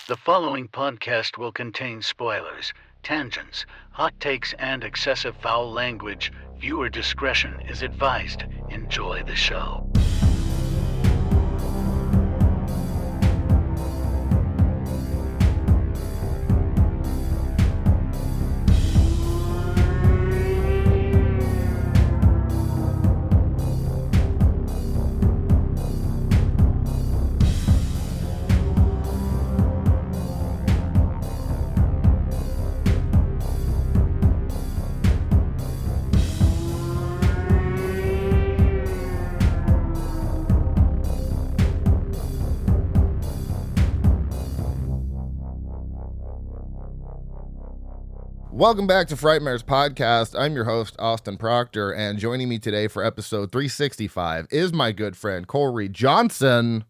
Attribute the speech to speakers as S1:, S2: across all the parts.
S1: The following podcast will contain spoilers, tangents, hot takes, and excessive foul language. Viewer discretion is advised. Enjoy the show.
S2: Welcome back to Frightmares Podcast. I'm your host, Austin Proctor, and joining me today for episode 365 is my good friend, Cory Johnson.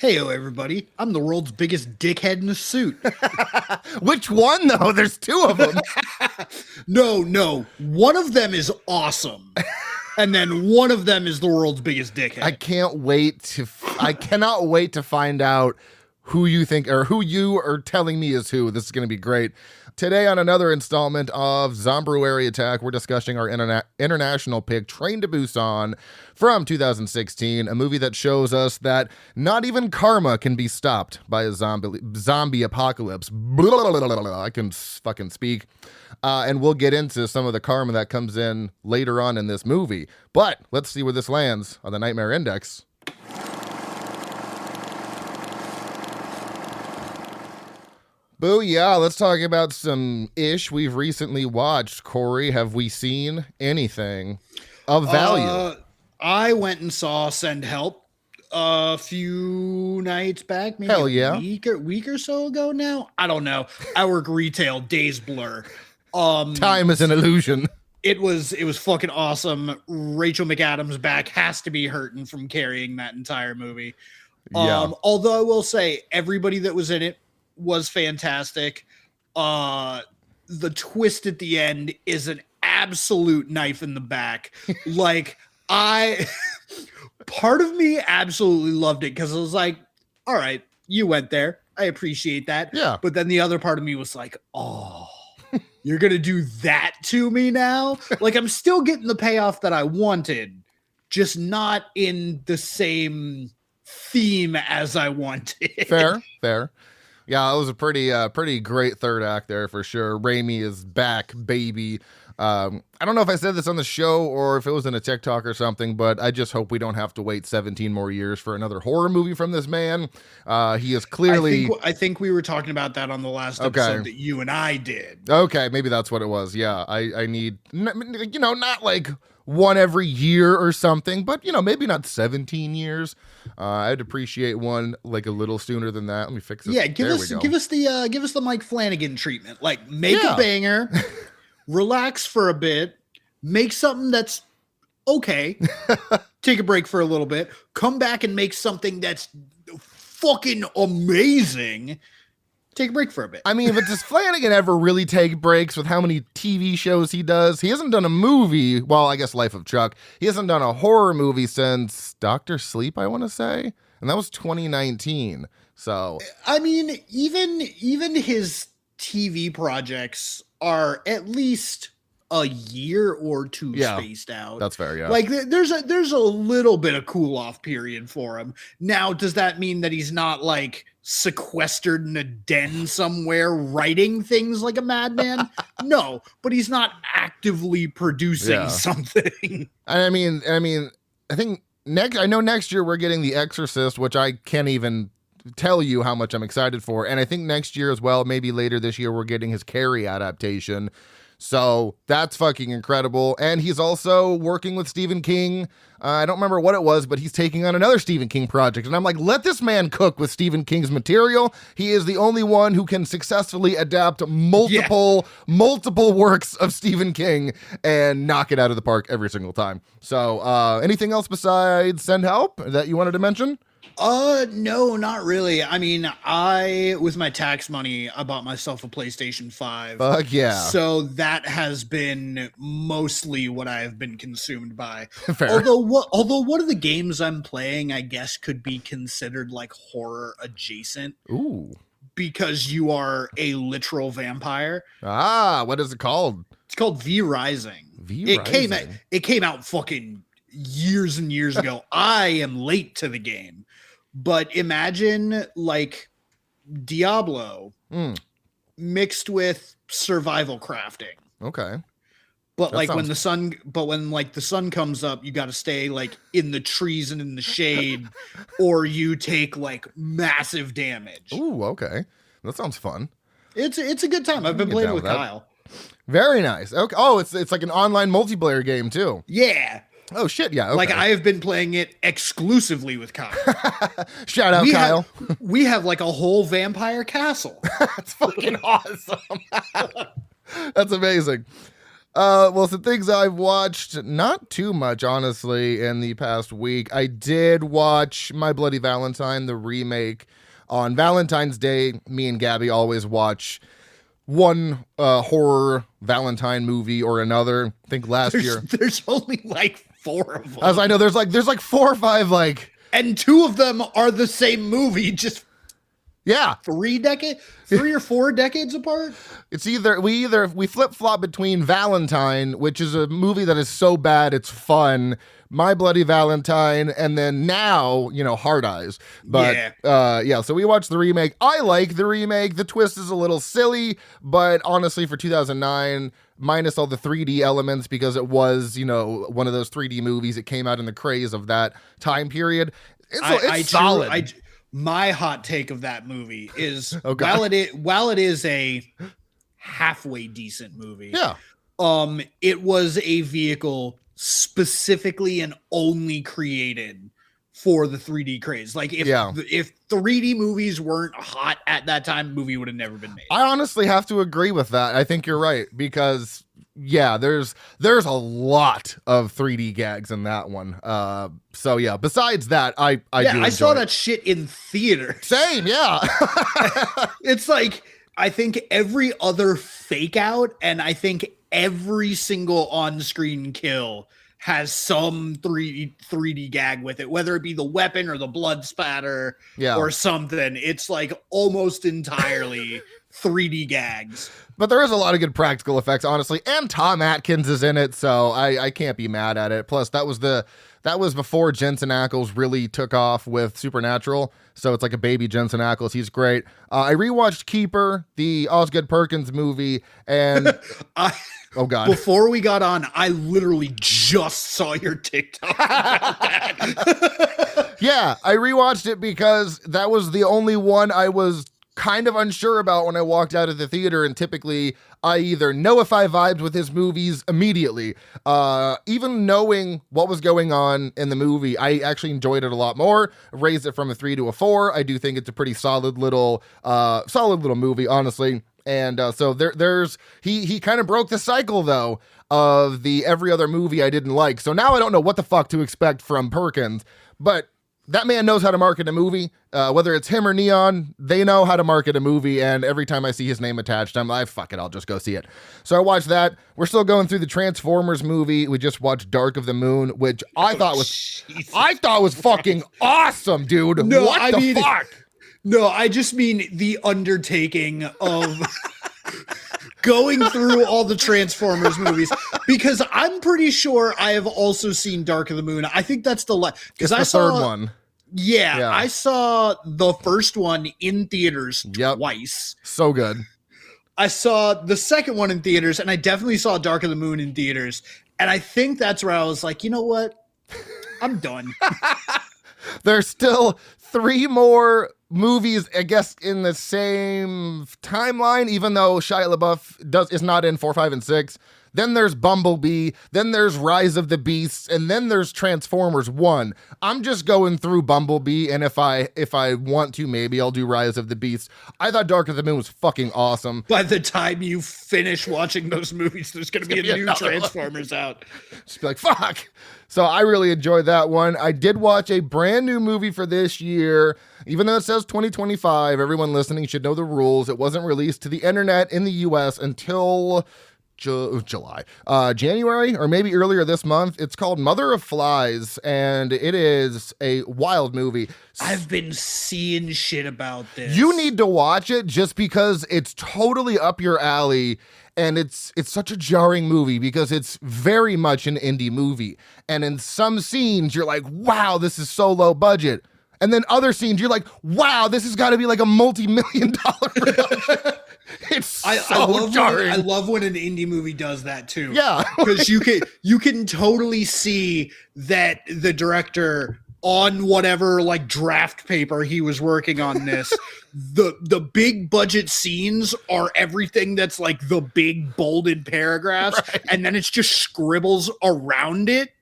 S3: Heyo, everybody. I'm the world's biggest dickhead in a suit.
S2: Which one, though? There's two of them.
S3: No. One of them is awesome. And then one of them is the world's biggest dickhead.
S2: I cannot wait to find out who you think, or who you are telling me is who. This is going to be great. Today on another installment of Zombruary Attack, we're discussing our international pick, Train to Busan, from 2016, a movie that shows us that not even karma can be stopped by a zombie apocalypse. I can fucking speak. And we'll get into some of the karma that comes in later on in this movie. But let's see where this lands on the Nightmare Index. Booyah, let's talk about some ish we've recently watched. Cory, have we seen anything of value?
S3: I went and saw Send Help a few nights back, maybe
S2: Hell yeah.
S3: a week or so ago now. I don't know. I work retail, days blur.
S2: Time is an illusion.
S3: It was fucking awesome. Rachel McAdams back has to be hurting from carrying that entire movie.
S2: Yeah.
S3: Although I will say everybody that was in it was fantastic. The twist at the end is an absolute knife in the back. Part of me absolutely loved it because I was like, all right, you went there. I appreciate that.
S2: Yeah.
S3: But then the other part of me was like, oh, you're going to do that to me now? Like, I'm still getting the payoff that I wanted, just not in the same theme as I wanted.
S2: Fair. Yeah, it was a pretty great third act there for sure. Raimi is back, baby. I don't know if I said this on the show or if it was in a TikTok or something, but I just hope we don't have to wait 17 more years for another horror movie from this man. He is clearly...
S3: I think we were talking about that on the last episode that you and I did.
S2: Okay, maybe that's what it was. Yeah, I need, not like one every year or something, but maybe not 17 years. I'd appreciate one like a little sooner than that. Let me fix this.
S3: Yeah, give us the Mike Flanagan treatment. Like, make a banger, relax for a bit, make something that's okay, take a break for a little bit, come back and make something that's fucking amazing. Take a break for a bit.
S2: I mean, but does Flanagan ever really take breaks with how many TV shows he does? He hasn't done a movie. Well, I guess Life of Chuck. He hasn't done a horror movie since Dr. Sleep, I want to say. And that was 2019. So,
S3: I mean, even his TV projects are at least a year or two spaced out.
S2: That's fair, yeah.
S3: Like, there's a little bit of cool off period for him. Now, does that mean that he's not like sequestered in a den somewhere writing things like a madman? No, but he's not actively producing something.
S2: I mean, I think next year we're getting The Exorcist, which I can't even tell you how much I'm excited for. And I think next year as well, maybe later this year, we're getting his Carrie adaptation. So that's fucking incredible. And he's also working with Stephen King. I don't remember what it was, but he's taking on another Stephen King project. And I'm like, let this man cook with Stephen King's material. He is the only one who can successfully adapt multiple works of Stephen King and knock it out of the park every single time. So anything else besides Send Help that you wanted to mention?
S3: No, not really. I mean, with my tax money, I bought myself a PlayStation 5.
S2: Fuck yeah.
S3: So that has been mostly what I have been consumed by.
S2: Fair.
S3: Although one of the games I'm playing, I guess, could be considered like horror adjacent.
S2: Ooh.
S3: because you are a literal vampire.
S2: What is it called?
S3: It's called V Rising. It came out fucking years and years ago. I am late to the game, but imagine like Diablo mixed with survival crafting.
S2: Okay.
S3: But that when the sun comes up, you got to stay like in the trees and in the shade, or you take like massive damage.
S2: Ooh, okay, that sounds fun.
S3: It's a good time. I've been playing with Kyle.
S2: Very nice. Okay. Oh, it's like an online multiplayer game too.
S3: Yeah.
S2: Oh shit, yeah. Okay.
S3: Like I have been playing it exclusively with Kyle.
S2: Shout out, Kyle.
S3: We have like a whole vampire castle.
S2: That's fucking awesome. That's amazing. Well, some things I've watched, not too much, honestly, in the past week. I did watch My Bloody Valentine, the remake. On Valentine's Day, me and Gabby always watch one horror Valentine movie or another. I think year.
S3: There's only like 4 of them.
S2: As I know, there's like 4 or 5, like...
S3: And 2 of them are the same movie, just...
S2: Yeah.
S3: 3 or 4 decades apart.
S2: It's we flip-flop between Valentine, which is a movie that is so bad it's fun, My Bloody Valentine, and then now, Hard Eyes. But so we watched the remake. I like the remake. The twist is a little silly, but honestly for 2009, minus all the 3D elements, because it was, one of those 3D movies, it came out in the craze of that time period. It's solid.
S3: My hot take of that movie is while it is a halfway decent movie, it was a vehicle specifically and only created for the 3D craze. Like if 3D movies weren't hot at that time, the movie would have never been made.
S2: I honestly have to agree with that. I think you're right, because there's a lot of 3D gags in that one. So yeah, besides that, I
S3: saw that shit in theater.
S2: Same, yeah.
S3: It's like, I think every other fake out and I think every single on-screen kill has some 3D gag with it, whether it be the weapon or the blood spatter or something. It's like almost entirely 3D gags.
S2: But there is a lot of good practical effects, honestly, and Tom Atkins is in it, so I can't be mad at it. Plus, that was before Jensen Ackles really took off with Supernatural, so it's like a baby Jensen Ackles. He's great. I rewatched Keeper, the Osgood Perkins movie, and oh god!
S3: Before we got on, I literally just saw your TikTok about that.
S2: Yeah, I rewatched it because that was the only one I was kind of unsure about when I walked out of the theater, and typically I either know if I vibed with his movies immediately. Even knowing what was going on in the movie, I actually enjoyed it a lot more. Raised it from a 3 to a 4. I do think it's a pretty solid little movie, honestly. And so he kind of broke the cycle though of the every other movie I didn't like. So now I don't know what the fuck to expect from Perkins, but that man knows how to market a movie. Whether it's him or Neon, they know how to market a movie, and every time I see his name attached, I'm like, fuck it, I'll just go see it. So I watched that. We're still going through the Transformers movie. We just watched Dark of the Moon, which I thought was fucking awesome, dude. Fuck?
S3: No, I just mean the undertaking of going through all the Transformers movies, because I'm pretty sure I have also seen Dark of the Moon. I think that's because I saw
S2: third one.
S3: Yeah, I saw the first one in theaters twice.
S2: So good.
S3: I saw the second one in theaters, and I definitely saw Dark of the Moon in theaters. And I think that's where I was like, you know what? I'm done.
S2: There's still 3 more movies, I guess, in the same timeline, even though Shia LaBeouf is not in 4, 5, and 6. Then there's Bumblebee, then there's Rise of the Beasts, and then there's Transformers 1. I'm just going through Bumblebee, and if I want to, maybe I'll do Rise of the Beasts. I thought Dark of the Moon was fucking awesome.
S3: By the time you finish watching those movies, there's going to be a new Transformers out.
S2: Just be like, fuck. So I really enjoyed that one. I did watch a brand new movie for this year. Even though it says 2025, everyone listening should know the rules. It wasn't released to the internet in the US until January, or maybe earlier this month. It's called Mother of Flies, and it is a wild movie.
S3: I've been seeing shit about this.
S2: You need to watch it just because it's totally up your alley, and it's such a jarring movie because it's very much an indie movie. And in some scenes, you're like, wow, this is so low budget. And then other scenes, you're like, wow, this has got to be like a multi-million-dollar production. It's jarring.
S3: I love when an indie movie does that too.
S2: Yeah.
S3: Because you can totally see that the director on whatever like draft paper he was working on this, the big budget scenes are everything that's like the big bolded paragraphs, right. And then it's just scribbles around it.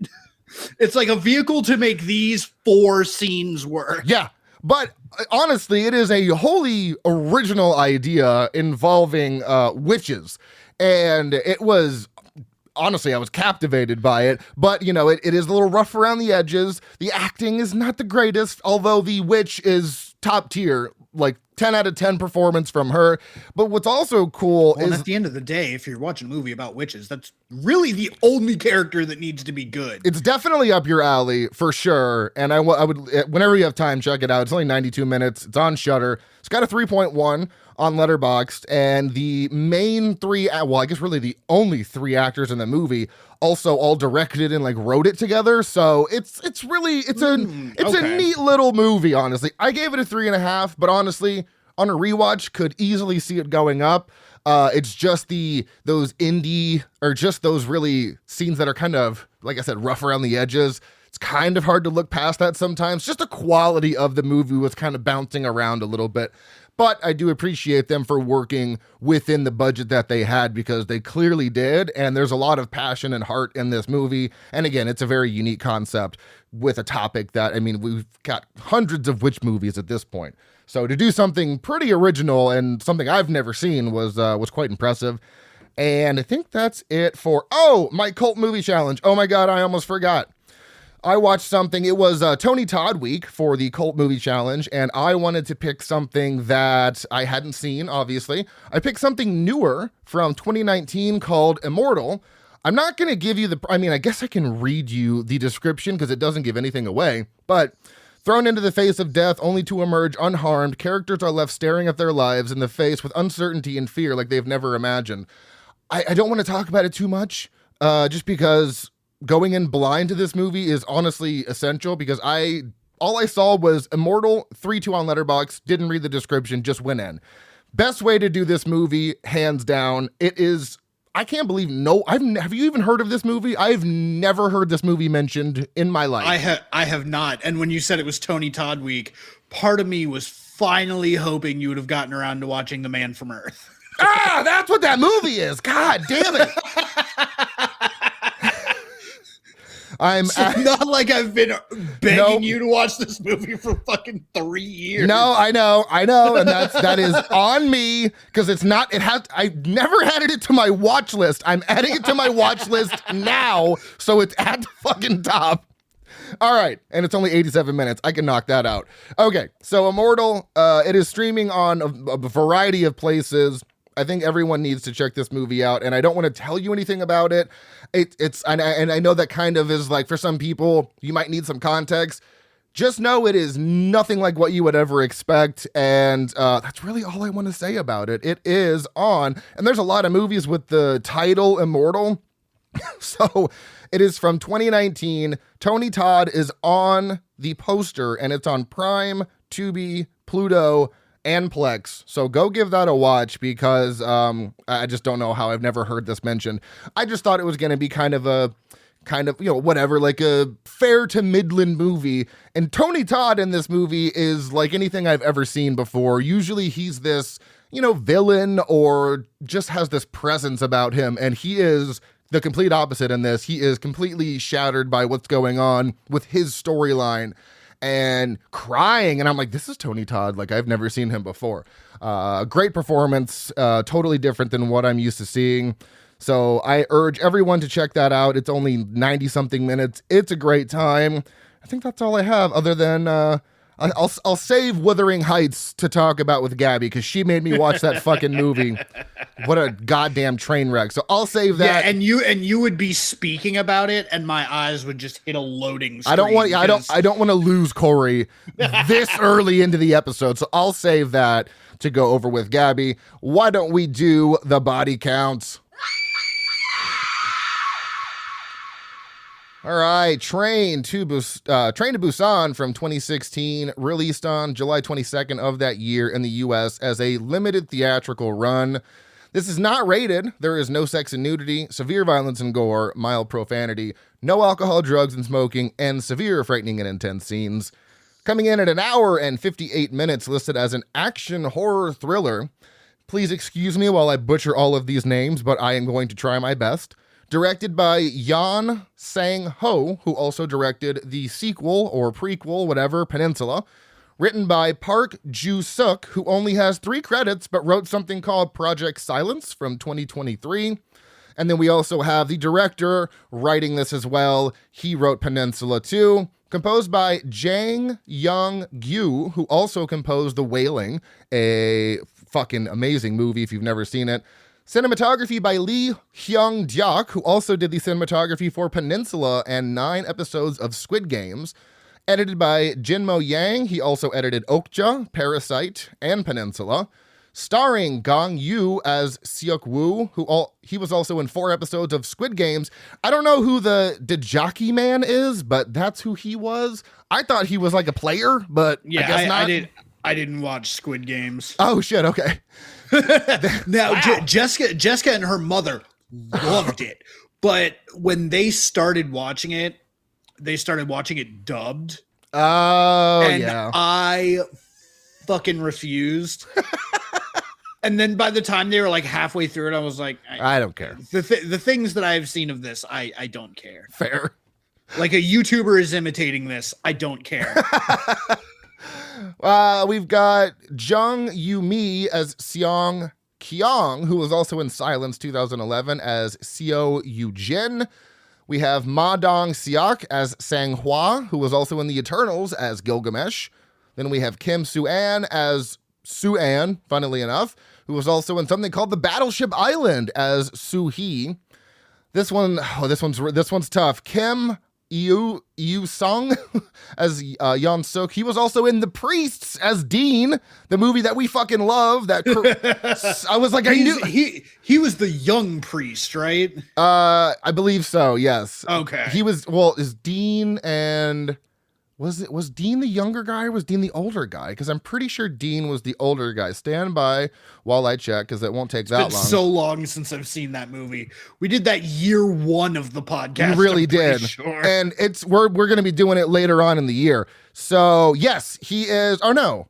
S3: It's like a vehicle to make these 4 scenes work.
S2: Yeah. But honestly, it is a wholly original idea involving witches. And it was, honestly, I was captivated by it. But, you know, it is a little rough around the edges. The acting is not the greatest, although the witch is top tier, like 10 out of 10 performance from her. But what's also cool is
S3: at the end of the day, if you're watching a movie about witches, that's really the only character that needs to be good.
S2: It's definitely up your alley for sure. And I would, whenever you have time, check it out. It's only 92 minutes. It's on Shudder. It's got a 3.1 on Letterboxd, and the main 3, well, I guess really the only 3 actors in the movie also all directed and like wrote it together. So it's a neat little movie. Honestly, I gave it a 3.5, but honestly, on a rewatch, could easily see it going up. It's just those indie, or just those really scenes that are kind of, like I said, rough around the edges. It's kind of hard to look past that sometimes. Just the quality of the movie was kind of bouncing around a little bit. But I do appreciate them for working within the budget that they had, because they clearly did. And there's a lot of passion and heart in this movie. And again, it's a very unique concept with a topic that, I mean, we've got hundreds of witch movies at this point. So to do something pretty original and something I've never seen was quite impressive. And I think that's it for, my cult movie challenge. Oh my God, I almost forgot. I watched something. It was Tony Todd week for the Cult Movie Challenge, and I wanted to pick something that I hadn't seen, obviously. I picked something newer from 2019 called Immortal. I'm not going to give you I guess I can read you the description because it doesn't give anything away, but thrown into the face of death only to emerge unharmed, characters are left staring at their lives in the face with uncertainty and fear like they've never imagined. I don't want to talk about it too much, just because going in blind to this movie is honestly essential, because all I saw was Immortal, 3.2 on Letterboxd, didn't read the description, just went in. Best way to do this movie, hands down. It is, I can't believe, have you even heard of this movie? I've never heard this movie mentioned in my life.
S3: I have not. And when you said it was Tony Todd week, part of me was finally hoping you would have gotten around to watching The Man from Earth.
S2: That's what that movie is. God damn it.
S3: Not like I've been begging you to watch this movie for fucking 3 years.
S2: No, I know, and that is on me, because I never added it to my watch list. I'm adding it to my watch list now, so it's at the fucking top. All right, and it's only 87 minutes. I can knock that out. Okay, so Immortal, it is streaming on a variety of places. I think everyone needs to check this movie out, and I don't want to tell you anything about it. And I know that kind of is like, for some people, you might need some context. Just know it is nothing like what you would ever expect, and that's really all I want to say about it. It is on, and there's a lot of movies with the title Immortal. So it is from 2019. Tony Todd is on the poster, and it's on Prime, Tubi, Pluto, and Plex. So go give that a watch, because I just don't know how I've never heard this mentioned. I just thought it was going to be kind of, whatever, like a fair to Midland movie. And Tony Todd in this movie is like anything I've ever seen before. Usually he's this, villain, or just has this presence about him. And he is the complete opposite in this. He is completely shattered by what's going on with his storyline, and crying, and I'm like, this is Tony Todd, like I've never seen him before. Great performance, totally different than what I'm used to seeing. So I urge everyone to check that out. It's only 90-something minutes. It's a great time. I think that's all I have, other than I'll save Wuthering Heights to talk about with Gabby because she made me watch that fucking movie. What a goddamn train wreck. So I'll save that.
S3: Yeah, and you would be speaking about it, and my eyes would just hit a loading screen.
S2: I don't want to lose Cory this early into the episode. So I'll save that to go over with Gabby. Why don't we do the body counts? All right, Train to Busan from 2016, released on July 22nd of that year in the U.S. as a limited theatrical run. This is not rated. There is no sex and nudity, severe violence and gore, mild profanity, no alcohol, drugs, and smoking, and severe frightening and intense scenes. Coming in at an hour and 58 minutes, listed as an action horror thriller. Please excuse me while I butcher all of these names, but I am going to try my best. Directed by Yeon Sang-ho, who also directed the sequel or prequel, whatever, Peninsula. Written by Park Ju-suk, who only has 3 credits, but wrote something called Project Silence from 2023. And then we also have the director writing this as well. He wrote Peninsula too. Composed by Jang Young-gyu, who also composed The Wailing, a fucking amazing movie if you've never seen it. Cinematography by Lee Hyung-dyok, who also did the cinematography for Peninsula and 9 episodes of Squid Games. Edited by Jinmo Yang, he also edited Okja, Parasite, and Peninsula. Starring Gong Yoo as Seok Woo, he was also in 4 episodes of Squid Games. I don't know who the Jockey Man is, but that's who he was. I thought he was like a player, but yeah, I guess not.
S3: I didn't watch Squid Games.
S2: Oh shit, okay.
S3: Now, wow. Jessica and her mother loved it, but when they started watching it dubbed.
S2: Oh,
S3: and
S2: yeah.
S3: I fucking refused. And then by the time they were like halfway through it, I was like,
S2: I don't care.
S3: The things that I've seen of this, I don't care.
S2: Fair.
S3: Like a YouTuber is imitating this. I don't care.
S2: We've got Jung Yu-mi as Seong Kyung, who was also in Silence 2011 as Seo Yu-jin. We have Ma Dong-seok as Sang-hwa, who was also in The Eternals as Gilgamesh. Then we have Kim Soo-an as Soo-an, funnily enough, who was also in something called The Battleship Island as Soo-hee. This one's tough. Kim Yoo-sung as Yeon Suk. He was also in The Priests as Dean, the movie that we fucking love. I was like, I knew
S3: he was the young priest, right?
S2: I believe so. Yes.
S3: Okay.
S2: He was. Is Dean and was Dean the younger guy or was Dean the older guy? Because I'm pretty sure Dean was the older guy. Stand by while I check because it won't take that long.
S3: It's been so long since I've seen that movie. We did that year 1 of the podcast.
S2: We really did.
S3: Sure.
S2: And we're going to be doing it later on in the year. So yes, he is. Oh no,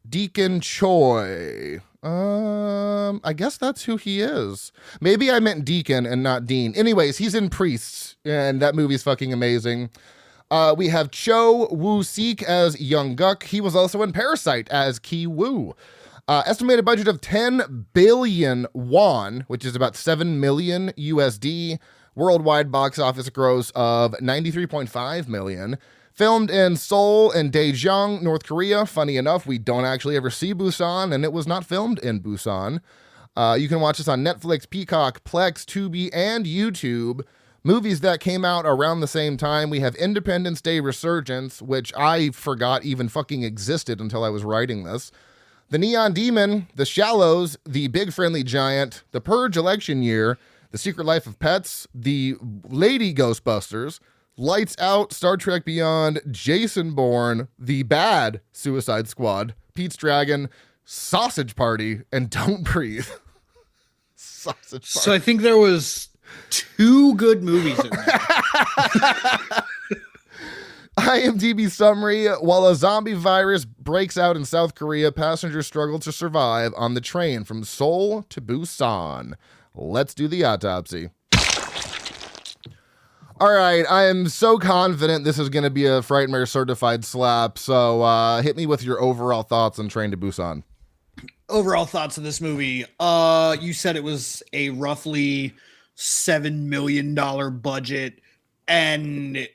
S2: Deacon Choi. I guess that's who he is. Maybe I meant Deacon and not Dean. Anyways, he's in Priests, and that movie's fucking amazing. We have Cho Woo-sik as Young Guk. He was also in Parasite as Ki Woo. Estimated budget of 10 billion won, which is about 7 million USD. Worldwide box office gross of 93.5 million. Filmed in Seoul and Daejeon, North Korea. Funny enough, we don't actually ever see Busan, and it was not filmed in Busan. You can watch this on Netflix, Peacock, Plex, Tubi, and YouTube. Movies that came out around the same time, we have Independence Day Resurgence, which I forgot even fucking existed until I was writing this. The Neon Demon, The Shallows, The Big Friendly Giant, The Purge Election Year, The Secret Life of Pets, The Lady Ghostbusters, Lights Out, Star Trek Beyond, Jason Bourne, The Bad Suicide Squad, Pete's Dragon, Sausage Party, and Don't Breathe. Sausage Party.
S3: So I think there was 2 good movies in there.
S2: IMDb summary: while a zombie virus breaks out in South Korea, passengers struggle to survive on the train from Seoul to Busan. Let's do the autopsy. All right, I am so confident this is going to be a Frightmare certified slap, so hit me with your overall thoughts on Train to Busan.
S3: Overall thoughts of this movie. You said it was a roughly $7 million budget, and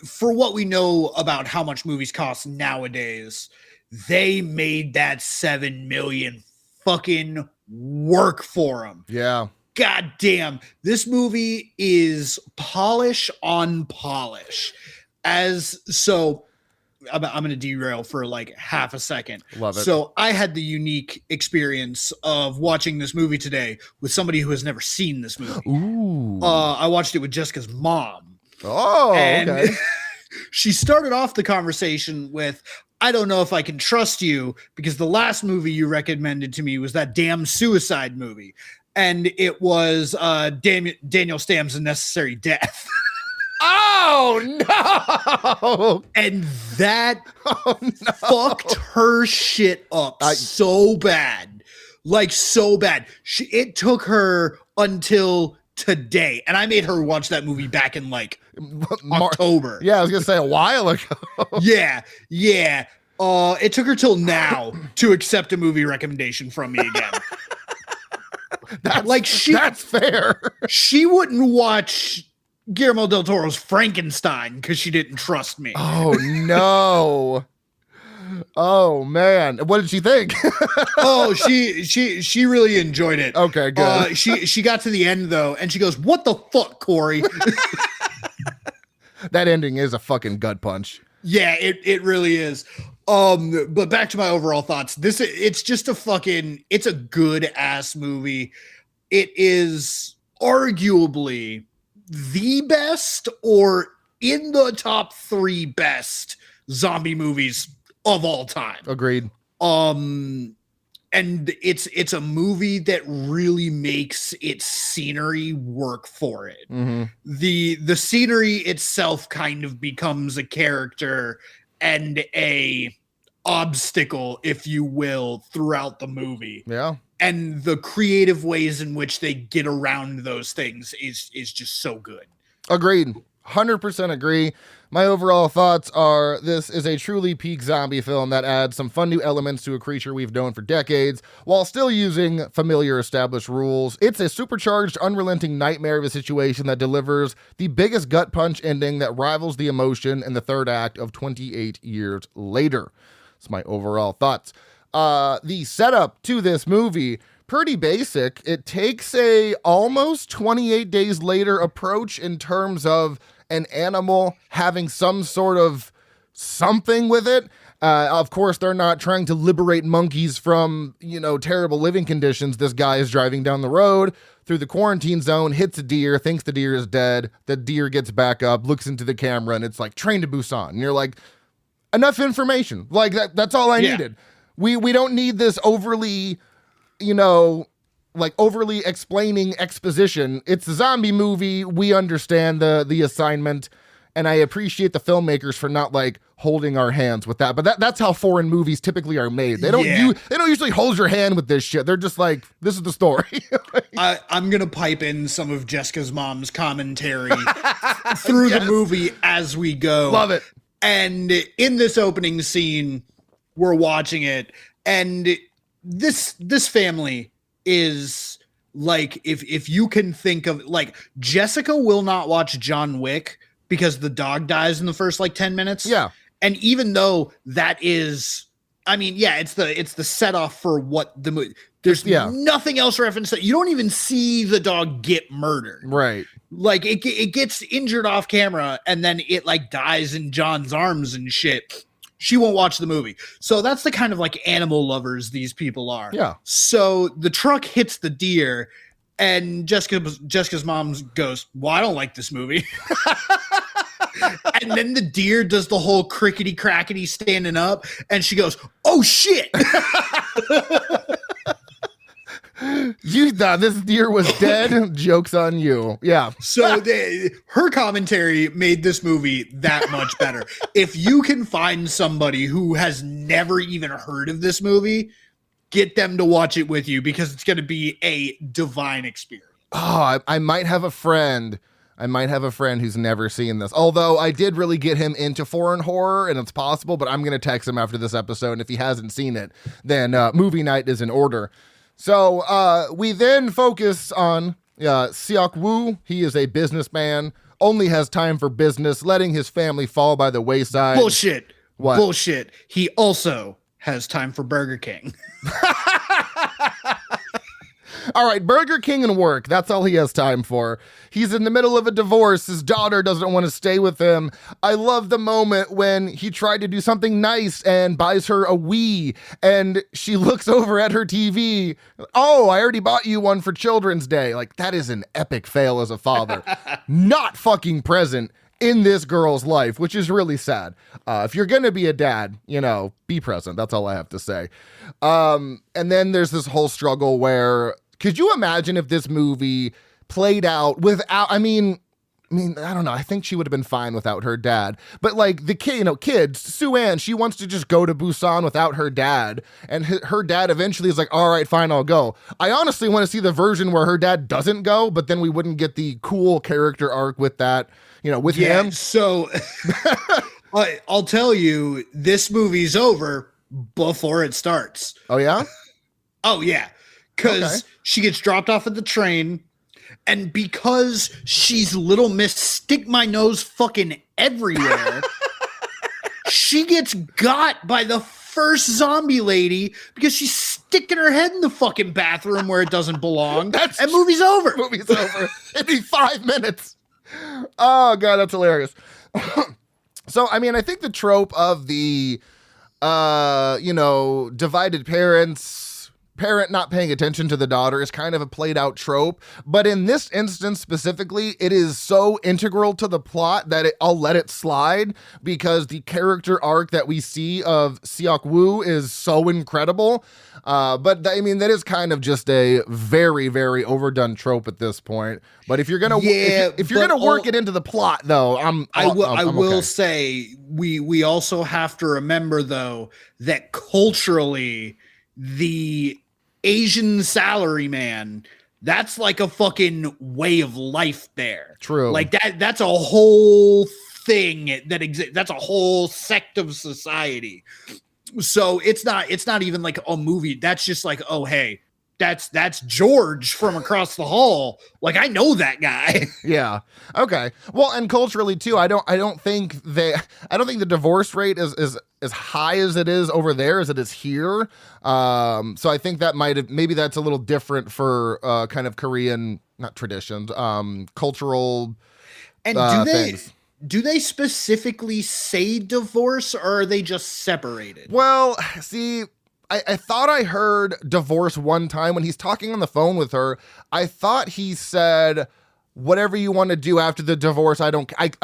S3: for what we know about how much movies cost nowadays, they made that 7 million fucking work for them.
S2: Yeah.
S3: God damn, this movie is polish on polish. I'm going to derail for like half a second.
S2: Love it.
S3: So I had the unique experience of watching this movie today with somebody who has never seen this movie.
S2: Ooh.
S3: I watched it with Jessica's mom.
S2: Oh,
S3: and
S2: okay.
S3: She started off the conversation with, I don't know if I can trust you because the last movie you recommended to me was that damn suicide movie. And it was Daniel Stam's A Necessary Death.
S2: Oh, no.
S3: And that fucked her shit up so bad. Like, so bad. It took her until today. And I made her watch that movie back in, like, October.
S2: Yeah, I was going to say a while ago.
S3: Yeah. It took her till now to accept a movie recommendation from me again.
S2: That's fair.
S3: She wouldn't watch Guillermo del Toro's Frankenstein because she didn't trust me.
S2: Oh, no. Oh, man. What did she think?
S3: Oh, she really enjoyed it.
S2: Okay, good.
S3: She got to the end, though, and she goes, "What the fuck, Cory?"
S2: That ending is a fucking gut punch.
S3: Yeah, it really is. But back to my overall thoughts. It's a good ass movie. It is arguably the best or in the top 3 best zombie movies of all time.
S2: Agreed.
S3: And it's a movie that really makes its scenery work for it.
S2: Mm-hmm.
S3: The scenery itself kind of becomes a character and a obstacle, if you will, throughout the movie.
S2: Yeah.
S3: And the creative ways in which they get around those things is just so good.
S2: Agreed. 100% agree. My overall thoughts are this is a truly peak zombie film that adds some fun new elements to a creature we've known for decades while still using familiar established rules. It's a supercharged, unrelenting nightmare of a situation that delivers the biggest gut punch ending that rivals the emotion in the third act of 28 years later. That's my overall thoughts. The setup to this movie, pretty basic. It takes a almost 28 days later approach in terms of an animal having some sort of something with it. Of course, they're not trying to liberate monkeys from, terrible living conditions. This guy is driving down the road through the quarantine zone, hits a deer, thinks the deer is dead. The deer gets back up, looks into the camera, and it's like Train to Busan. And you're like, enough information. Like that's all I needed. We don't need this overly, overly explaining exposition. It's a zombie movie. We understand the assignment, and I appreciate the filmmakers for not holding our hands with that. But that's how foreign movies typically are made. They don't usually hold your hand with this shit. They're just like, this is the story.
S3: I'm gonna pipe in some of Jessica's mom's commentary through the movie as we go.
S2: Love it.
S3: And in this opening scene, we're watching it, and this family is like, if you can think of, Jessica will not watch John Wick because the dog dies in the first 10 minutes.
S2: Yeah.
S3: And even though that is, it's the set off for what the movie, there's nothing else referenced that you don't even see the dog get murdered.
S2: Right.
S3: It gets injured off camera and then it dies in John's arms and shit. She won't watch the movie. So that's the kind of animal lovers these people are.
S2: Yeah.
S3: So the truck hits the deer and Jessica's mom goes, "Well, I don't like this movie." And then the deer does the whole crickety crackety standing up and she goes, "Oh shit."
S2: You thought this deer was dead? Joke's on you. Yeah.
S3: So her commentary made this movie that much better. If you can find somebody who has never even heard of this movie, get them to watch it with you because it's going to be a divine experience.
S2: Oh, I might have a friend. Who's never seen this. Although I did really get him into foreign horror, and it's possible, but I'm going to text him after this episode. And if he hasn't seen it, then movie night is in order. So we then focus on Seok Woo. He is a businessman, only has time for business, letting his family fall by the wayside.
S3: Bullshit.
S2: What?
S3: Bullshit. He also has time for Burger King.
S2: All right, Burger King and work. That's all he has time for. He's in the middle of a divorce. His daughter doesn't want to stay with him. I love the moment when he tried to do something nice and buys her a Wii, and she looks over at her TV. Oh, I already bought you one for Children's Day. Like, that is an epic fail as a father. Not fucking present in this girl's life, which is really sad. If you're going to be a dad, be present. That's all I have to say. And then there's this whole struggle where, could you imagine if this movie played out without, I mean, I don't know. I think she would have been fine without her dad. But like the kid, kids, Sue-Ann, she wants to just go to Busan without her dad. And her dad eventually is like, all right, fine, I'll go. I honestly want to see the version where her dad doesn't go, but then we wouldn't get the cool character arc with that, with him.
S3: So I'll tell you, this movie's over before it starts.
S2: Oh, yeah?
S3: Oh, yeah. Because she gets dropped off at the train, and because she's Little Miss Stick My Nose fucking everywhere, she gets got by the first zombie lady because she's sticking her head in the fucking bathroom where it doesn't belong. And movie's over.
S2: Movie's over. It'd be 5 minutes. Oh, God, that's hilarious. So, I mean, I think the trope of the, divided parent not paying attention to the daughter is kind of a played out trope, but in this instance specifically, it is so integral to the plot that I'll let it slide because the character arc that we see of Seok-woo is so incredible. But I mean, that is kind of just a very, very overdone trope at this point. But if you're gonna, if you're gonna work it into the plot, though, I
S3: will say we also have to remember though that culturally, the Asian salaryman, that's like a fucking way of life there.
S2: True.
S3: Like that's a whole thing that exists. That's a whole sect of society. So it's not even like a movie. That's just like, oh, hey, that's George from across the hall. Like, I know that guy.
S2: Yeah. Okay. Well, and culturally too, I don't think the divorce rate is as high as it is over there as it is here. So I think that maybe that's a little different for kind of Korean, not traditions, cultural
S3: and
S2: things.
S3: Do they specifically say divorce, or are they just separated?
S2: Well, see, I thought I heard divorce one time when he's talking on the phone with her. I thought he said, whatever you want to do after the divorce, I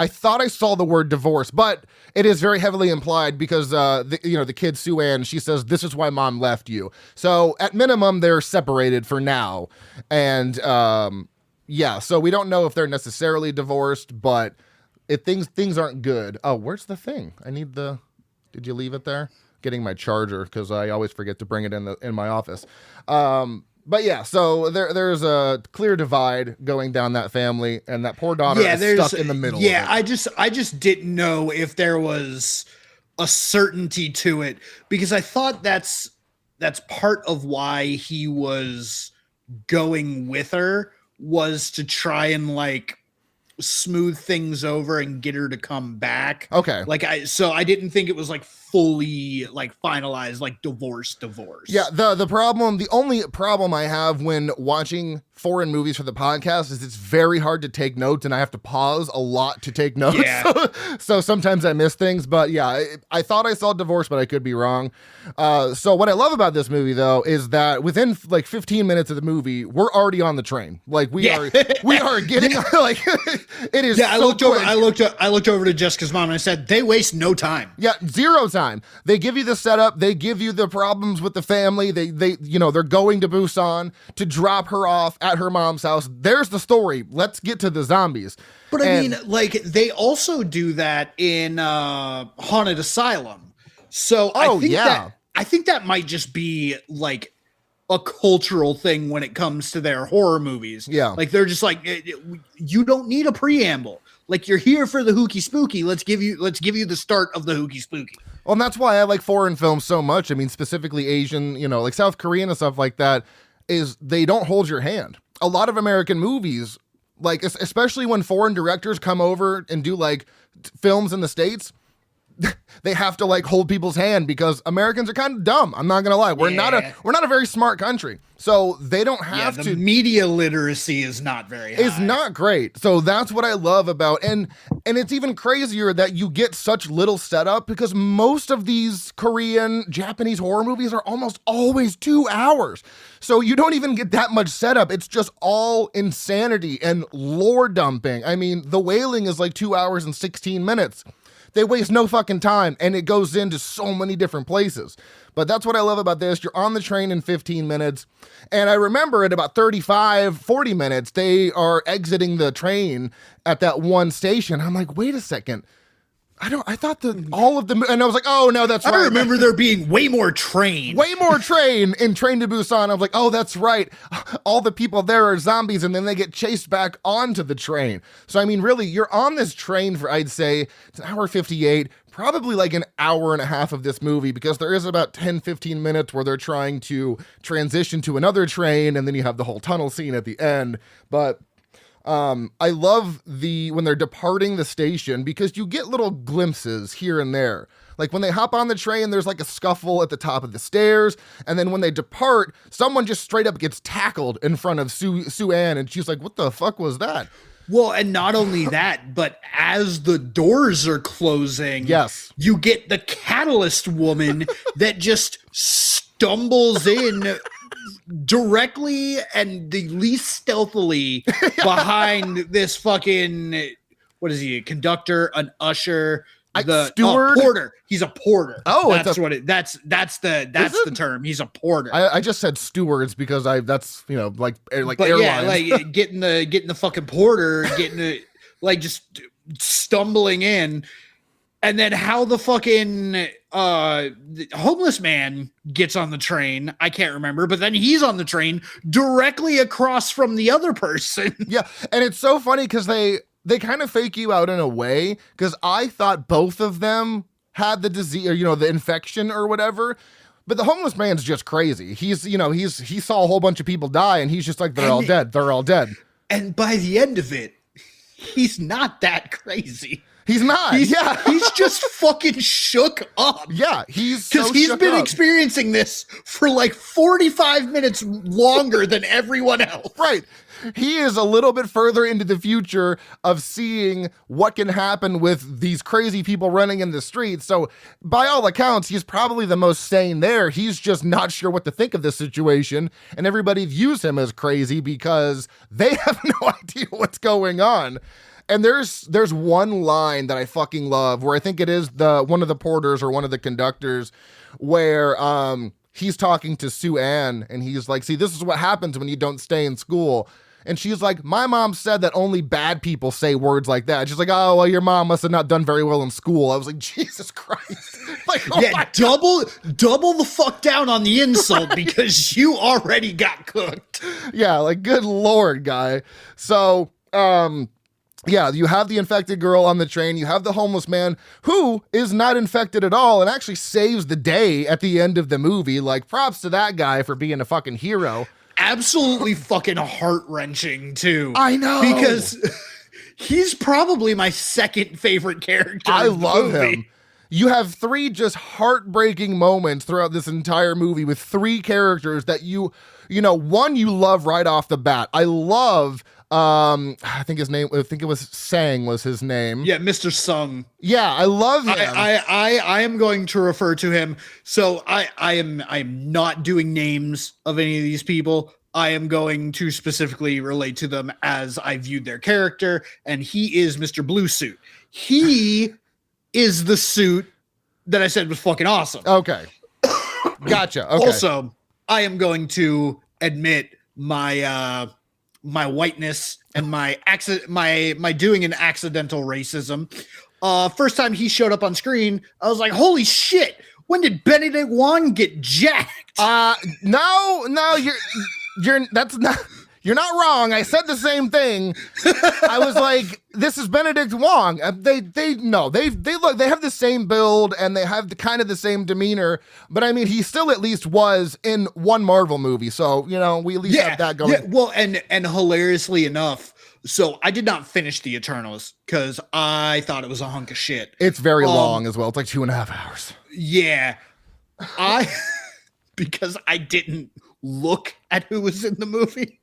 S2: thought I saw the word divorce, but it is very heavily implied because, the kid Sue-Ann, she says, this is why mom left you. So at minimum, they're separated for now. And, so we don't know if they're necessarily divorced, but things aren't good. Oh, where's the thing? Did you leave it there? Getting my charger because I always forget to bring it in my office. But yeah, so there's a clear divide going down that family, and that poor daughter is stuck in the middle.
S3: Yeah, I just didn't know if there was a certainty to it, because I thought that's part of why he was going with her, was to try and like smooth things over and get her to come back.
S2: Okay.
S3: I didn't think it was like fully like finalized, like divorce.
S2: Yeah. The only problem I have when watching foreign movies for the podcast is it's very hard to take notes, and I have to pause a lot to take notes.
S3: Yeah.
S2: So sometimes I miss things, but yeah, I thought I saw divorce, but I could be wrong. So what I love about this movie though, is that within like 15 minutes of the movie, we're already on the train. Like we are getting like, it is.
S3: Yeah.
S2: So
S3: I looked over to Jessica's mom and I said, they waste no time.
S2: Yeah. 0 time. They give you the setup. They give you the problems with the family. They're going to Busan to drop her off at her mom's house. There's the story. Let's get to the zombies.
S3: But I mean, like, they also do that in Haunted Asylum. So I think that might just be like a cultural thing when it comes to their horror movies.
S2: Yeah.
S3: Like, they're just like, you don't need a preamble. Like, you're here for the hooky spooky. Let's give you the start of the hooky spooky.
S2: Well, and that's why I like foreign films so much. I mean, specifically Asian, like South Korean and stuff like that, is they don't hold your hand. A lot of American movies like especially when foreign directors come over and do like films in the States, they have to like hold people's hand because Americans are kind of dumb. I'm not gonna lie. We're not a very smart country. So they don't have
S3: the media literacy is not very high.
S2: It's not great. So that's what I love about, and it's even crazier that you get such little setup because most of these Korean, Japanese horror movies are almost always 2 hours. So you don't even get that much setup. It's just all insanity and lore dumping. I mean, The Wailing is like 2 hours and 16 minutes. They waste no fucking time, and it goes into so many different places. But that's what I love about this. You're on the train in 15 minutes, and I remember at about 35, 40 minutes, they are exiting the train at that one station. I'm like, wait a second. I thought that all of them, and I was like, oh no, that's right.
S3: I remember there being way more train
S2: in Train to Busan. I was like, oh, that's right. All the people there are zombies, and then they get chased back onto the train. So, I mean, really, you're on this train for, I'd say, it's an hour 58, probably like an hour and a half of this movie, because there is about 10, 15 minutes where they're trying to transition to another train, and then you have the whole tunnel scene at the end. But I love when they're departing the station because you get little glimpses here and there. Like when they hop on the train, there's like a scuffle at the top of the stairs. And then when they depart, someone just straight up gets tackled in front of Sue Ann. And she's like, what the fuck was that?
S3: Well, and not only that, but as the doors are closing,
S2: yes,
S3: you get the catalyst woman that just stumbles in directly and the least stealthily behind this fucking, what is he, a conductor, an usher,
S2: steward,
S3: porter. He's a porter.
S2: Oh,
S3: that's the term. He's a porter.
S2: I just said stewards because that's, you know, like
S3: but
S2: airlines.
S3: Yeah, like getting the fucking porter, like just stumbling in. And then how the fucking homeless man gets on the train, I can't remember, but then he's on the train directly across from the other person.
S2: Yeah, and it's so funny because they kind of fake you out in a way, because I thought both of them had the disease, or, you know, the infection or whatever. But the homeless man's just crazy. He saw a whole bunch of people die, and he's just like, they're all dead. They're all dead.
S3: And by the end of it, he's not that crazy.
S2: He's not.
S3: He's just fucking shook up.
S2: Yeah, he's
S3: been experiencing this for like 45 minutes longer than everyone else.
S2: Right. He is a little bit further into the future of seeing what can happen with these crazy people running in the streets. So by all accounts, he's probably the most sane there. He's just not sure what to think of this situation. And everybody views him as crazy because they have no idea what's going on. And there's one line that I fucking love where I think it is one of the porters or one of the conductors where he's talking to Sue Ann and he's like, see, this is what happens when you don't stay in school. And she's like, my mom said that only bad people say words like that. She's like, oh, well, your mom must have not done very well in school. I was like, Jesus Christ. Like, oh
S3: yeah, double the fuck down on the insult because you already got cooked.
S2: Yeah, like, good Lord, guy. So, yeah, you have the infected girl on the train. You have the homeless man who is not infected at all and actually saves the day at the end of the movie. Like, props to that guy for being a fucking hero.
S3: Absolutely fucking heart-wrenching, too.
S2: I know.
S3: Because he's probably my second favorite character.
S2: I love him. You have 3 just heartbreaking moments throughout this entire movie with 3 characters that you know, one you love right off the bat. I love... I think it was Sang was his name.
S3: Yeah, Mr. Sung.
S2: Yeah, I love him.
S3: I am going to refer to him. So I'm not doing names of any of these people. I am going to specifically relate to them as I viewed their character, and he is Mr. Blue Suit. He is the suit that I said was fucking awesome.
S2: Okay. Gotcha. Okay.
S3: Also, I am going to admit my whiteness and my doing an accidental racism. First time he showed up on screen, I was like, holy shit, when did Benedict Wong get jacked?
S2: No, you're not wrong. I said the same thing. I was like, this is Benedict Wong. They have the same build and they have kind of the same demeanor. But I mean, he still at least was in one Marvel movie. So, we at least have that going.
S3: Yeah, well, and hilariously enough, so I did not finish the Eternals because I thought it was a hunk of shit.
S2: It's very long as well. It's like 2.5 hours.
S3: Yeah. Because I didn't look at who was in the movie,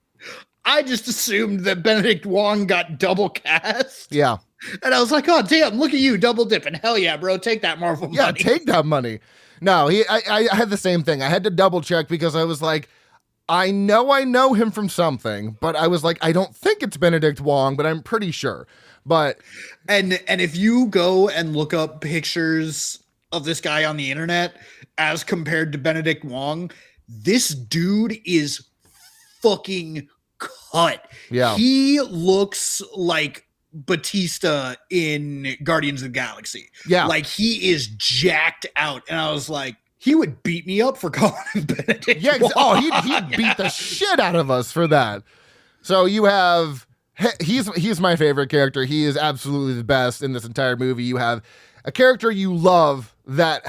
S3: I just assumed that Benedict Wong got double cast.
S2: Yeah.
S3: And I was like, oh, damn, look at you, double dipping. Hell yeah, bro. Take that Marvel money.
S2: Yeah, take that money. No, I had the same thing. I had to double check because I was like, I know him from something, but I was like, I don't think it's Benedict Wong, but I'm pretty sure. But
S3: and if you go and look up pictures of this guy on the internet as compared to Benedict Wong, this dude is fucking cut.
S2: Yeah.
S3: He looks like Batista in Guardians of the Galaxy.
S2: Yeah.
S3: Like he is jacked out. And I was like, he would beat me up for calling him Benedict Wong.
S2: Oh, he'd beat the shit out of us for that. So you have, he's my favorite character. He is absolutely the best in this entire movie. You have a character you love that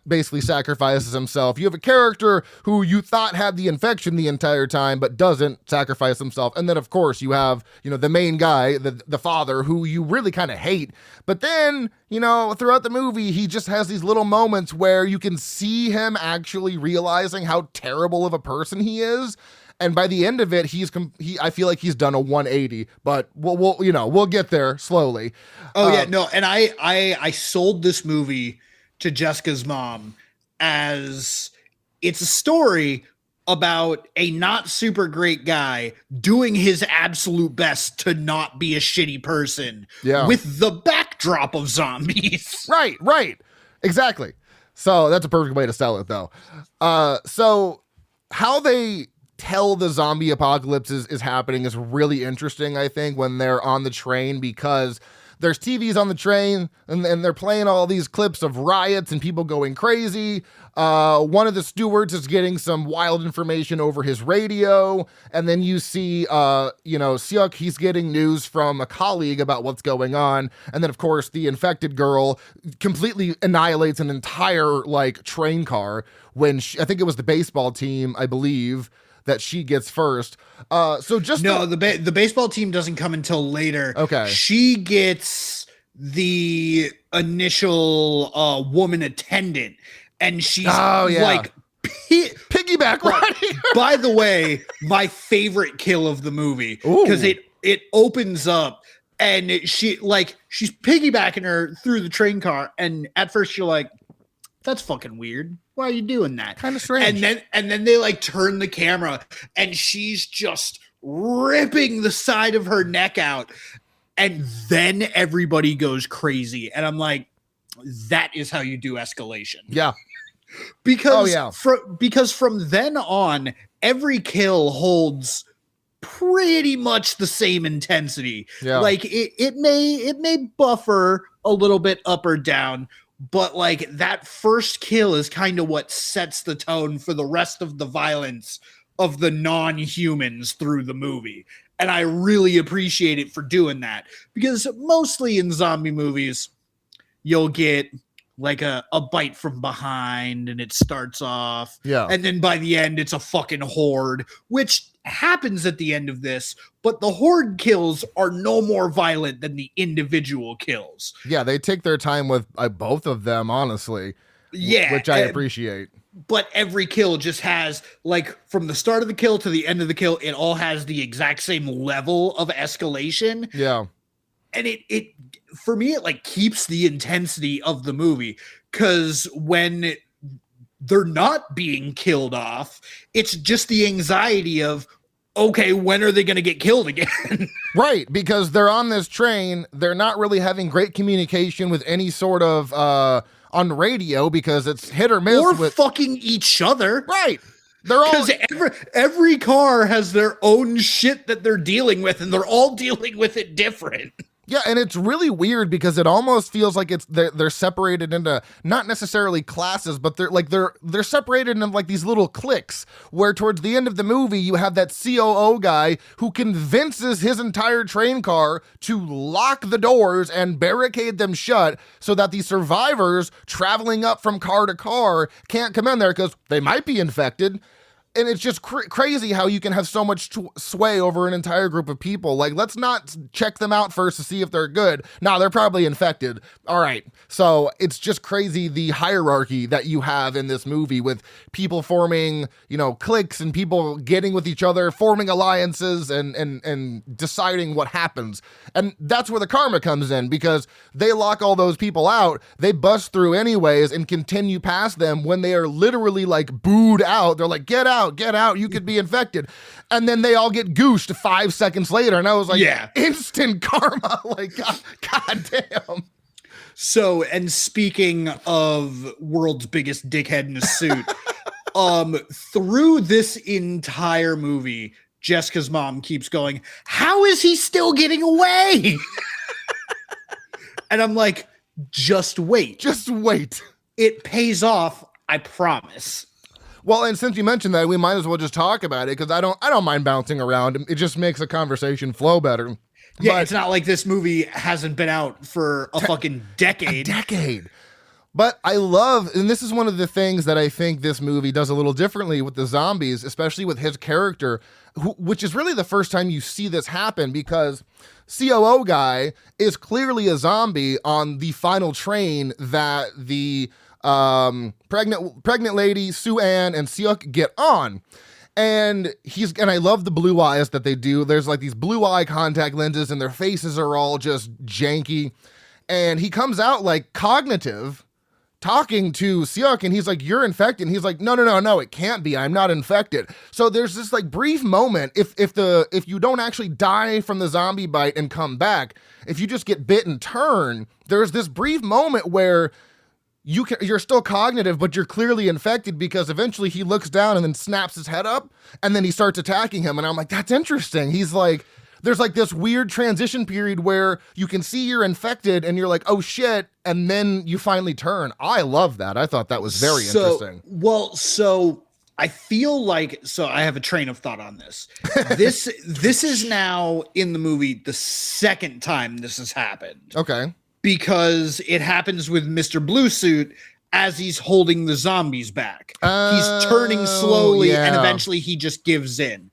S2: basically sacrifices himself. You have a character who you thought had the infection the entire time, but doesn't sacrifice himself. And then of course you have, the main guy, the father, who you really kind of hate. But then, throughout the movie, he just has these little moments where you can see him actually realizing how terrible of a person he is. And by the end of it, I feel like he's done a 180, but we'll get there slowly.
S3: Oh yeah, no. And I sold this movie to Jessica's mom as it's a story about a not super great guy doing his absolute best to not be a shitty person with the backdrop of zombies.
S2: Right. Exactly. So that's a perfect way to sell it though. So how they tell the zombie apocalypse is happening is really interesting, I think, when they're on the train, because there's TVs on the train and they're playing all these clips of riots and people going crazy. One of the stewards is getting some wild information over his radio. And then you see, Seok, he's getting news from a colleague about what's going on. And then, of course, the infected girl completely annihilates an entire, train car when I think it was the baseball team, I believe, that she gets first. The baseball team doesn't come until later. Okay.
S3: She gets the initial woman attendant, and she's piggyback
S2: riding.
S3: By the way, my favorite kill of the movie, because it opens up and she's piggybacking her through the train car, and at first you're like, that's fucking weird. Why are you doing that?
S2: Kind of strange.
S3: And then they turn the camera and she's just ripping the side of her neck out. And then everybody goes crazy. And I'm like, that is how you do escalation.
S2: Yeah.
S3: Because from then on, every kill holds pretty much the same intensity.
S2: Yeah.
S3: It may buffer a little bit up or down, but that first kill is kind of what sets the tone for the rest of the violence of the non-humans through the movie. And I really appreciate it for doing that, because mostly in zombie movies, you'll get a bite from behind and it starts off.
S2: Yeah.
S3: And then by the end, it's a fucking horde, which happens at the end of this, but the horde kills are no more violent than the individual kills.
S2: Yeah, they take their time with both of them, honestly.
S3: Yeah.
S2: Which I appreciate.
S3: But every kill just has, from the start of the kill to the end of the kill, it all has the exact same level of escalation.
S2: Yeah.
S3: And it for me, it keeps the intensity of the movie, because when they're not being killed off, it's just the anxiety of, okay, when are they going to get killed again?
S2: Right, because they're on this train. They're not really having great communication with any sort of on radio, because it's hit or miss.
S3: Or fucking each other.
S2: Right. They're all,
S3: because every car has their own shit that they're dealing with, and they're all dealing with it different.
S2: Yeah, and it's really weird because it almost feels like they're separated into not necessarily classes, but they're separated into like these little cliques where towards the end of the movie you have that COO guy who convinces his entire train car to lock the doors and barricade them shut so that the survivors traveling up from car to car can't come in there because they might be infected. And it's just crazy how you can have so much sway over an entire group of people. Like, let's not check them out first to see if they're good. No, they're probably infected. All right. So it's just crazy the hierarchy that you have in this movie with people forming, cliques and people getting with each other, forming alliances and deciding what happens. And that's where the karma comes in because they lock all those people out. They bust through anyways and continue past them when they are literally like booed out. They're like, get out, you could be infected. And then they all get gooshed 5 seconds later. And I was like, instant karma. Like, God damn.
S3: So, and speaking of world's biggest dickhead in a suit, through this entire movie, Jessica's mom keeps going, how is he still getting away? And I'm like, just wait.
S2: Just wait.
S3: It pays off, I promise.
S2: Well, and since you mentioned that, we might as well just talk about it because I don't mind bouncing around. It just makes the conversation flow better.
S3: Yeah, but it's not like this movie hasn't been out for a fucking decade.
S2: A decade. But I love, and this is one of the things that I think this movie does a little differently with the zombies, especially with his character, which is really the first time you see this happen because COO guy is clearly a zombie on the final train that the pregnant lady Sue Ann and Seok get on, and I love the blue eyes that they do. There's like these blue eye contact lenses and their faces are all just janky, and he comes out like cognitive talking to Seok and he's like, you're infected, and he's like, no, it can't be, I'm not infected. So there's this like brief moment, if you don't actually die from the zombie bite and come back, if you just get bit and turn, there's this brief moment where you're still cognitive, but you're clearly infected because eventually he looks down and then snaps his head up and then he starts attacking him. And I'm like, that's interesting. He's like, there's like this weird transition period where you can see you're infected and you're like, oh shit. And then you finally turn. I love that. I thought that was very interesting.
S3: Well, so I feel like, I have a train of thought on this. This is now in the movie the second time this has happened.
S2: Okay.
S3: Because it happens with Mr. Blue Suit as he's holding the zombies back. He's turning slowly and eventually he just gives in.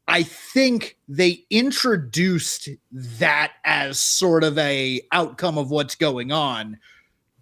S3: I think they introduced that as sort of a outcome of what's going on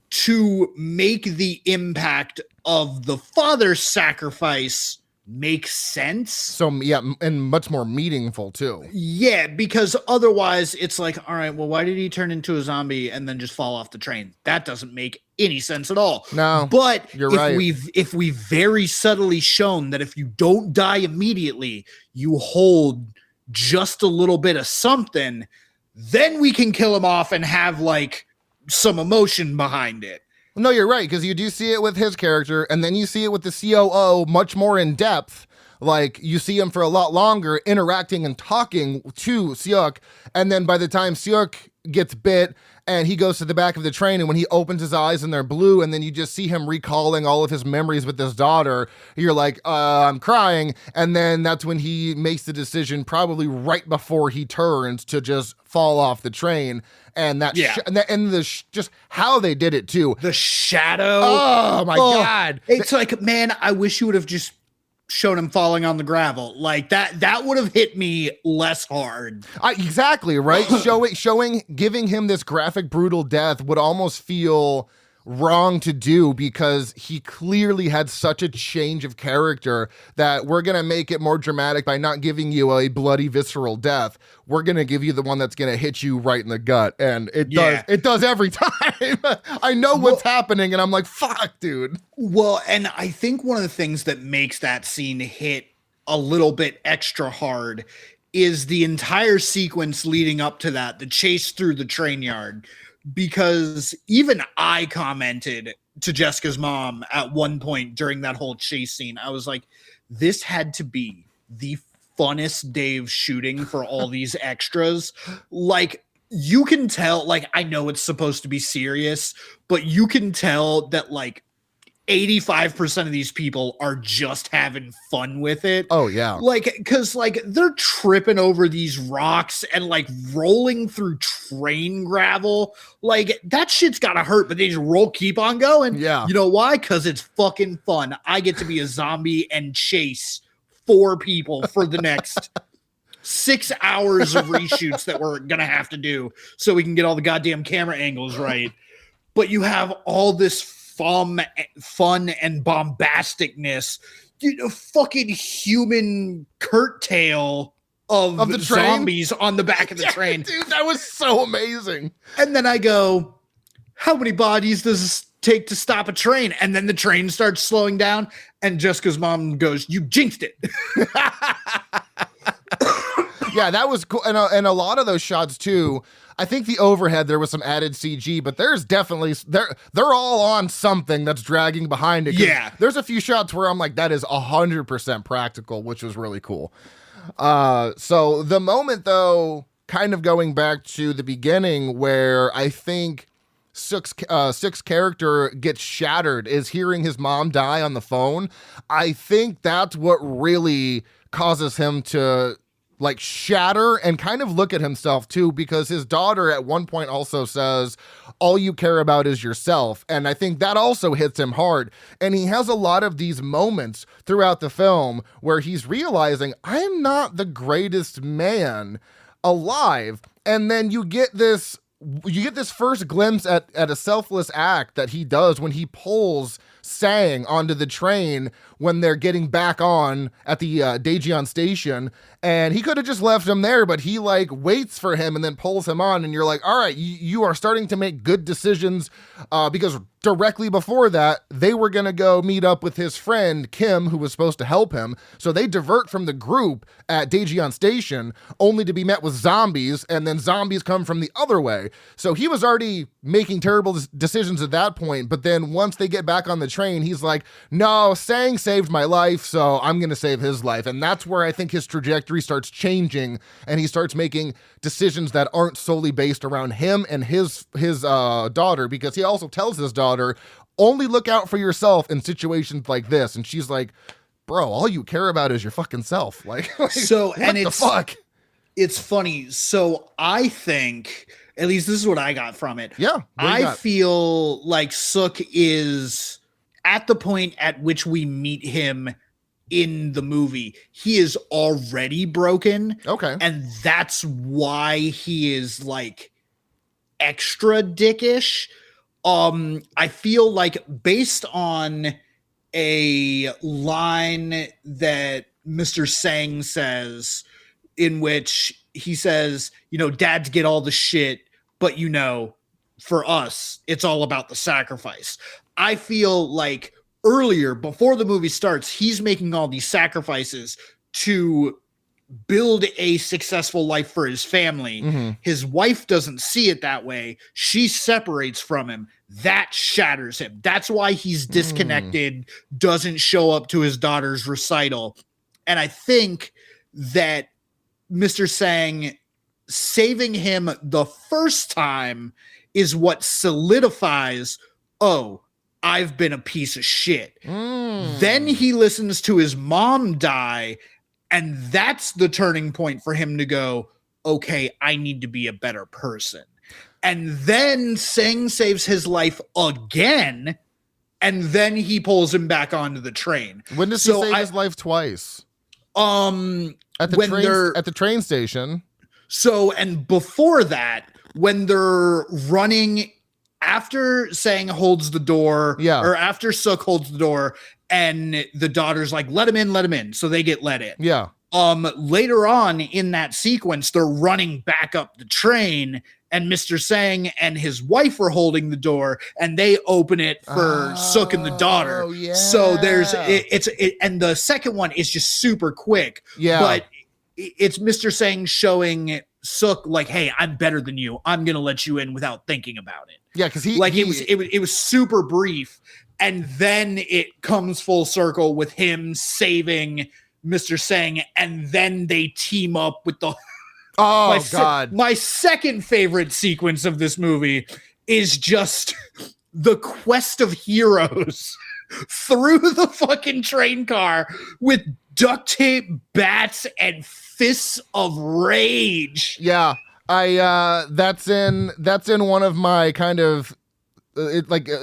S3: to make the impact of the father's sacrifice make sense.
S2: So yeah, and much more meaningful too.
S3: Yeah, because otherwise it's like, all right, well, why did he turn into a zombie and then just fall off the train? That doesn't make any sense at all.
S2: No,
S3: but
S2: you're right.
S3: If we've very subtly shown that if you don't die immediately, you hold just a little bit of something, then we can kill him off and have like some emotion behind it.
S2: No, you're right, because you do see it with his character, and then you see it with the COO much more in depth. Like, you see him for a lot longer interacting and talking to Seok, and then by the time Seok gets bit and he goes to the back of the train, and when he opens his eyes and they're blue, and then you just see him recalling all of his memories with his daughter, you're like, I'm crying, and then that's when he makes the decision, probably right before he turns, to just fall off the train. And that, just how they did it too.
S3: The shadow.
S2: Oh my God.
S3: It's like, man, I wish you would have just shown him falling on the gravel like that would have hit me less hard.
S2: Exactly. Right. Giving him this graphic, brutal death would almost feel wrong to do because he clearly had such a change of character that we're going to make it more dramatic by not giving you a bloody visceral death. We're going to give you the one that's going to hit you right in the gut. And it does every time. I know what's happening and I'm like, fuck, dude.
S3: Well, and I think one of the things that makes that scene hit a little bit extra hard is the entire sequence leading up to that, the chase through the train yard. Because even I commented to Jessica's mom at one point during that whole chase scene. I was like, this had to be the funnest day of shooting for all these extras. Like, you can tell, like, I know it's supposed to be serious, but you can tell that like 85% of these people are just having fun with it.
S2: Oh yeah.
S3: Like, cause like they're tripping over these rocks and like rolling through train gravel. Like that shit's gotta hurt, but they just keep on going.
S2: Yeah.
S3: You know why? Cause it's fucking fun. I get to be a zombie and chase 4 people for the next 6 hours of reshoots that we're gonna have to do so we can get all the goddamn camera angles right. But you have all this fun and bombasticness, fucking human curtail of the zombies on the back of the train.
S2: Dude, that was so amazing.
S3: And then I go, how many bodies does this take to stop a train? And then the train starts slowing down, and Jessica's mom goes, you jinxed it.
S2: Yeah, that was cool. And a lot of those shots too, I think the overhead, there was some added CG, but there's definitely, they're all on something that's dragging behind it.
S3: Yeah.
S2: There's a few shots where I'm like, that is 100% practical, which was really cool. So the moment though, kind of going back to the beginning where I think Six's character gets shattered is hearing his mom die on the phone. I think that's what really causes him to like shatter and kind of look at himself too, because his daughter at one point also says, all you care about is yourself. And I think that also hits him hard. And he has a lot of these moments throughout the film where he's realizing, I'm not the greatest man alive. And then you get this first glimpse at a selfless act that he does when he pulls Sang onto the train when they're getting back on at the Daejeon station, and he could have just left him there, but he like waits for him and then pulls him on, and you're like, all right, you are starting to make good decisions, because directly before that, they were going to go meet up with his friend Kim, who was supposed to help him, so they divert from the group at Daejeon station only to be met with zombies, and then zombies come from the other way. So he was already making terrible decisions at that point, but then once they get back on the train, he's like, no, Sang saved my life, so I'm going to save his life. And that's where I think his trajectory starts changing, and he starts making decisions that aren't solely based around him and his daughter, because he also tells his daughter, only look out for yourself in situations like this. And she's like, bro, all you care about is your fucking self. Like
S3: so,
S2: what
S3: and
S2: the fuck?
S3: It's funny. So I think, at least this is what I got from it.
S2: Yeah.
S3: I feel like Suk is at the point at which we meet him in the movie. He is already broken.
S2: Okay.
S3: And that's why he is like extra dickish. I feel like based on a line that Mr. Sang says, in which he says, dads get all the shit, but for us, it's all about the sacrifice. I feel like earlier, before the movie starts, he's making all these sacrifices to build a successful life for his family. Mm-hmm. His wife doesn't see it that way. She separates from him. That shatters him. That's why he's disconnected, doesn't show up to his daughter's recital. And I think that Mr. Sang saving him the first time is what solidifies, oh, I've been a piece of shit. Then he listens to his mom die, and that's the turning point for him to go, okay, I need to be a better person. And then Sang saves his life again, and then he pulls him back onto the train.
S2: When does he save his life twice? At the train station.
S3: So, and before that, when they're running, after Sang holds the door, or after Suk holds the door, and the daughter's like, let him in. So they get let in.
S2: Yeah.
S3: Later on in that sequence, they're running back up the train, and Mr. Sang and his wife are holding the door, and they open it for Suk and the daughter.
S2: Yeah.
S3: So there's and the second one is just super quick.
S2: Yeah.
S3: But it's Mr. Sang showing Suk like, hey, I'm better than you. I'm gonna let you in without thinking about it.
S2: Yeah, because
S3: it was super brief, and then it comes full circle with him saving Mr. Sang, and then they team up with the
S2: Oh, God.
S3: My second favorite sequence of this movie is just the quest of heroes through the fucking train car with duct tape, bats, and fists of rage.
S2: Yeah. That's in one of my kind of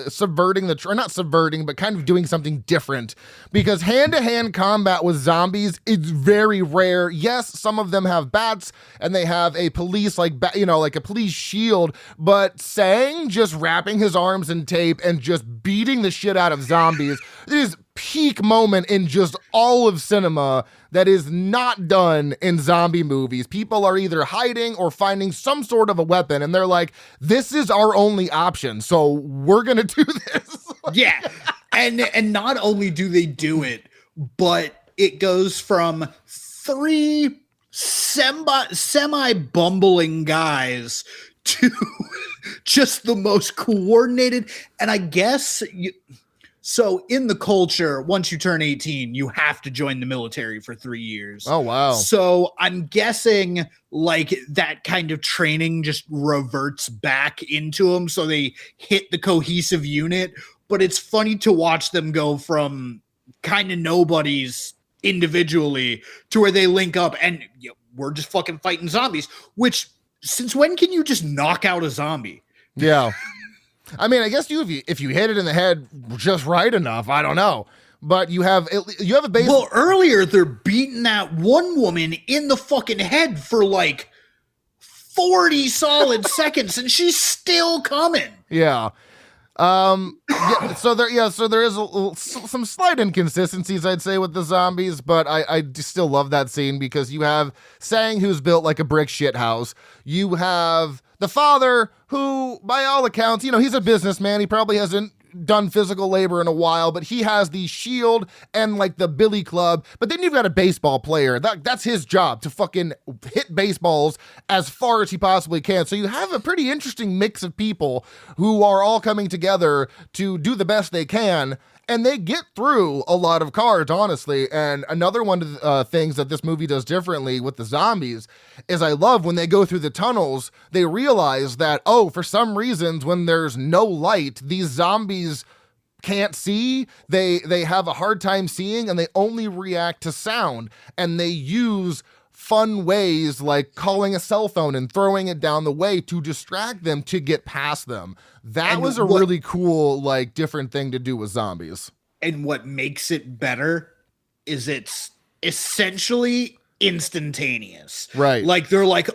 S2: subverting not subverting, but kind of doing something different, because hand-to-hand combat with zombies is very rare. Yes, some of them have bats and they have a police like a police shield, but Sang just wrapping his arms in tape and just beating the shit out of zombies is peak moment in just all of cinema that is not done in zombie movies. People are either hiding or finding some sort of a weapon, and they're like, this is our only option, so we're gonna do this.
S3: Yeah. And not only do they do it, but it goes from three semi bumbling guys to just the most coordinated. And I guess so in the culture, once you turn 18, you have to join the military for 3 years.
S2: Oh, wow.
S3: So I'm guessing like that kind of training just reverts back into them. So they hit the cohesive unit. But it's funny to watch them go from kind of nobodies individually to where they link up and we're just fucking fighting zombies. Which, since when can you just knock out a zombie?
S2: Yeah. I mean, I guess if you hit it in the head just right enough, I don't know. But you have a base.
S3: Well, earlier they're beating that one woman in the fucking head for like 40 solid seconds, and she's still coming.
S2: Yeah. So there is some slight inconsistencies, I'd say, with the zombies, but I still love that scene because you have Sang, who's built like a brick shit house. You have the father, who, by all accounts, he's a businessman. He probably hasn't done physical labor in a while, but he has the shield and like the billy club. But then you've got a baseball player. That's his job, to fucking hit baseballs as far as he possibly can. So you have a pretty interesting mix of people who are all coming together to do the best they can. And they get through a lot of cards, honestly. And another one of the things that this movie does differently with the zombies is I love when they go through the tunnels, they realize that, for some reasons, when there's no light, these zombies can't see. They have a hard time seeing, and they only react to sound. And they use fun ways like calling a cell phone and throwing it down the way to distract them to get past them. That was a really cool, like, different thing to do with zombies.
S3: And what makes it better is it's essentially instantaneous.
S2: Right.
S3: Like, they're like,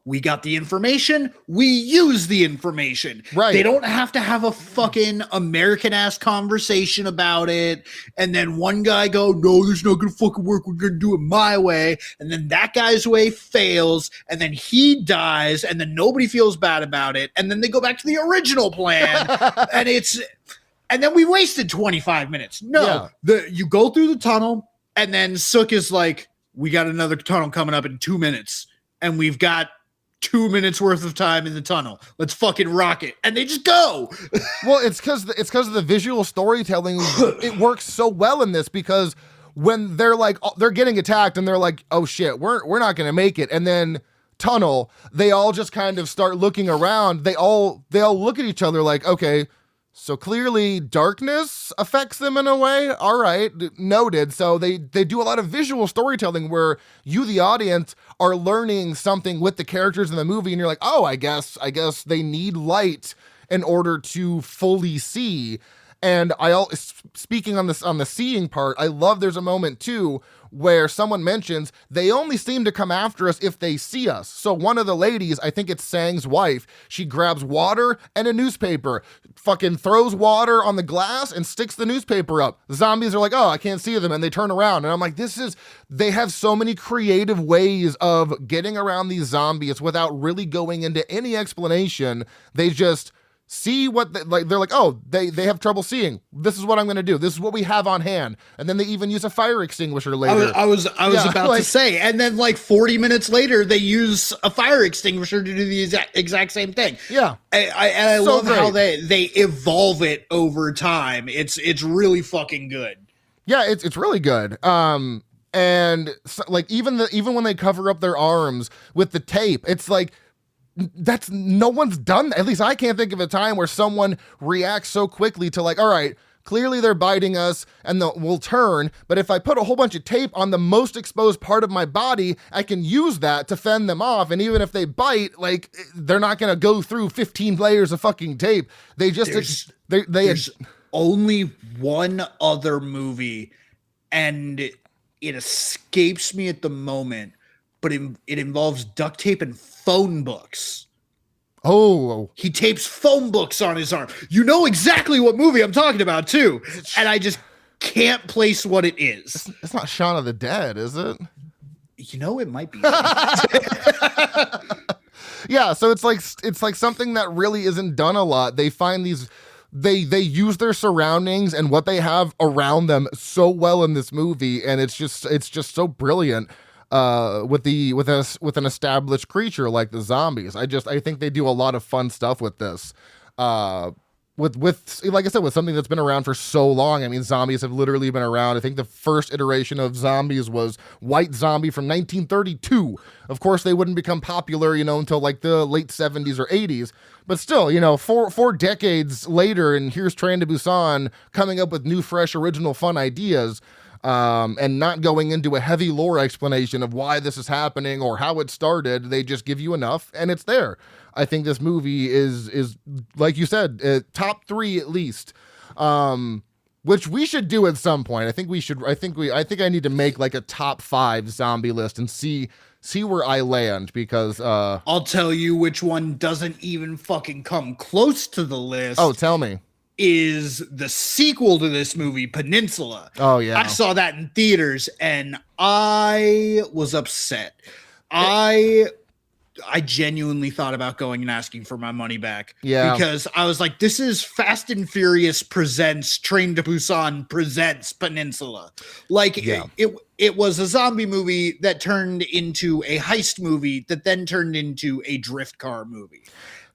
S3: we got the information, we use the information.
S2: Right.
S3: They don't have to have a fucking American-ass conversation about it, and then one guy go, no, this is not gonna fucking work, we're gonna do it my way, and then that guy's way fails, and then he dies, and then nobody feels bad about it, and then they go back to the original plan, and then we wasted 25 minutes. No, you go through the tunnel, and then Sook is like, we got another tunnel coming up in 2 minutes, and we've got 2 minutes worth of time in the tunnel. Let's fucking rock it. And they just go.
S2: Well, it's because of the visual storytelling. It works so well in this, because when they're like, they're getting attacked and they're like, oh shit, we're not going to make it. And then tunnel, they all just kind of start looking around. They all look at each other like, okay, so clearly darkness affects them in a way. All right, noted. So they do a lot of visual storytelling where you, the audience, are learning something with the characters in the movie, and you're like, oh, I guess they need light in order to fully see. And speaking on the seeing part, I love there's a moment too where someone mentions they only seem to come after us if they see us. So one of the ladies, I think it's Sang's wife, she grabs water and a newspaper, fucking throws water on the glass and sticks the newspaper up. The zombies are like, oh, I can't see them, and they turn around. And I'm like, they have so many creative ways of getting around these zombies without really going into any explanation. They just see what they're like, oh, they have trouble seeing. This is what I'm going to do. This is what we have on hand. And then they even use a fire extinguisher later.
S3: I was about to say, and then like 40 minutes later, they use a fire extinguisher to do the exact same thing.
S2: Yeah.
S3: I love how they evolve it over time. It's really fucking good.
S2: Yeah, it's really good. And And so, like even when they cover up their arms with the tape, it's like that's no one's done that. At least I can't think of a time where someone reacts so quickly to like, all right, clearly they're biting us and we'll turn, but if I put a whole bunch of tape on the most exposed part of my body, I can use that to fend them off. And even if they bite, like they're not going to go through 15 layers of fucking tape. They just, there's
S3: only one other movie, and it escapes me at the moment, but it involves duct tape and phone books.
S2: Oh,
S3: he tapes phone books on his arm. You know exactly what movie I'm talking about too. And I just can't place what it is.
S2: It's not Shaun of the Dead, is it?
S3: You know, it might be.
S2: Yeah. So it's like something that really isn't done a lot. They find these, they use their surroundings and what they have around them so well in this movie. And it's just so brilliant. With an established creature like the zombies. I think they do a lot of fun stuff with this. With like I said, with something that's been around for so long. I mean, zombies have literally been around. I think the first iteration of zombies was White Zombie from 1932. Of course, they wouldn't become popular, until like the late 70s or 80s. But still, four decades later, and here's Train to Busan coming up with new, fresh, original, fun ideas. And not going into a heavy lore explanation of why this is happening or how it started. They just give you enough and it's there. I think this movie is like you said, top 3 at least, which we should do at some point. I think I need to make like a top 5 zombie list and see where I land, because
S3: I'll tell you which one doesn't even fucking come close to the list.
S2: Oh, tell me.
S3: Is the sequel to this movie, Peninsula.
S2: Oh, yeah.
S3: I saw that in theaters and I was upset. I genuinely thought about going and asking for my money back.
S2: Yeah.
S3: Because I was like, this is Fast and Furious presents Train to Busan presents Peninsula. Like,
S2: yeah.
S3: It was a zombie movie that turned into a heist movie that then turned into a drift car movie.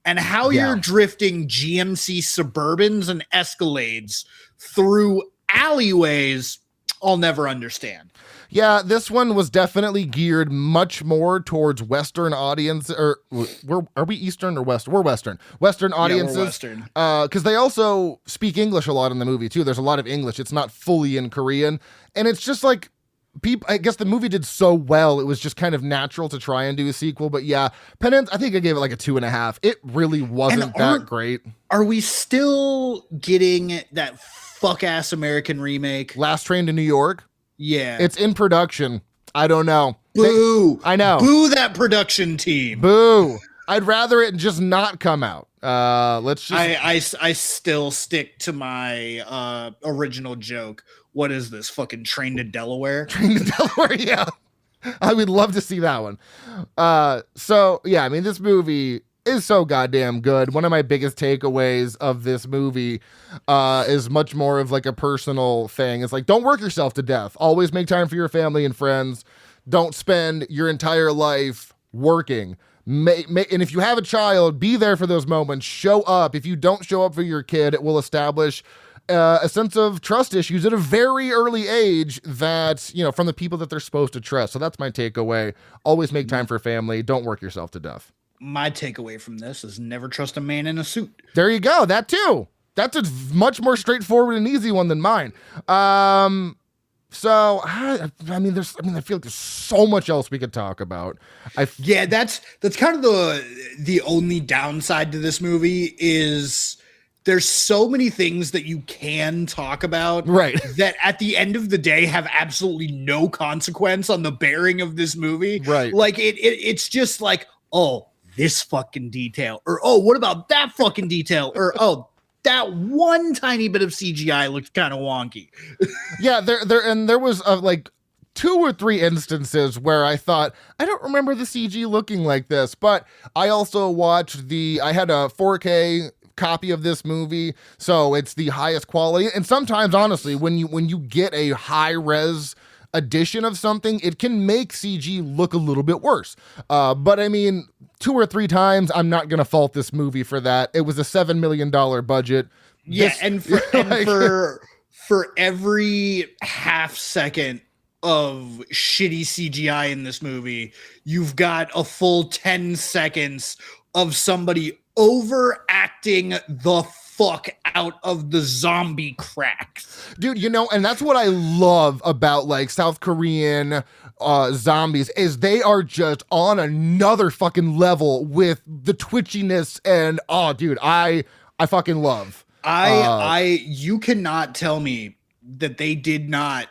S3: And how you're drifting GMC Suburbans and Escalades through alleyways, I'll never understand.
S2: Yeah, this one was definitely geared much more towards Western audience. Are we Eastern or Western? We're Western. Western audiences.
S3: Yeah, we're Western.
S2: Because they also speak English a lot in the movie too. There's a lot of English. It's not fully in Korean, and it's just like. I guess the movie did so well, it was just kind of natural to try and do a sequel. But yeah, I think I gave it like a 2.5. It really wasn't that great.
S3: Are we still getting that fuck-ass American remake?
S2: Last Train to New York?
S3: Yeah.
S2: It's in production. I don't know.
S3: Boo.
S2: I know.
S3: Boo that production team.
S2: Boo. I'd rather it just not come out. Let's just.
S3: I still stick to my original joke. What is this, fucking Train to Delaware?
S2: Train to Delaware, yeah. I would love to see that one. So yeah, I mean, this movie is so goddamn good. One of my biggest takeaways of this movie is much more of like a personal thing. It's like, don't work yourself to death. Always make time for your family and friends. Don't spend your entire life working. And if you have a child, be there for those moments. Show up. If you don't show up for your kid, it will establish a sense of trust issues at a very early age that, from the people that they're supposed to trust. So that's my takeaway. Always make time for family. Don't work yourself to death.
S3: My takeaway from this is never trust a man in a suit.
S2: There you go. That too. That's a much more straightforward and easy one than mine. So I feel like there's so much else we could talk about.
S3: Yeah, that's kind of the only downside to this movie is there's so many things that you can talk about,
S2: right?
S3: That at the end of the day have absolutely no consequence on the bearing of this movie,
S2: right?
S3: Like it's just like, oh, this fucking detail, or oh, what about that fucking detail, or oh, that one tiny bit of CGI looked kind of wonky.
S2: Yeah, there was like 2 or 3 instances where I thought, I don't remember the CG looking like this, but I also watched I had a 4K copy of this movie, so it's the highest quality. And sometimes, honestly, when you get a high res edition of something, it can make CG look a little bit worse. But I mean, 2 or 3 times, I'm not gonna fault this movie for that. It was a $7 million budget.
S3: Yeah, and for every half second of shitty CGI in this movie. You've got a full 10 seconds of somebody overacting the fuck out of the zombie cracks.
S2: Dude, you know, and that's what I love about like South Korean zombies is they are just on another fucking level with the twitchiness and dude, I fucking love.
S3: You cannot tell me that they did not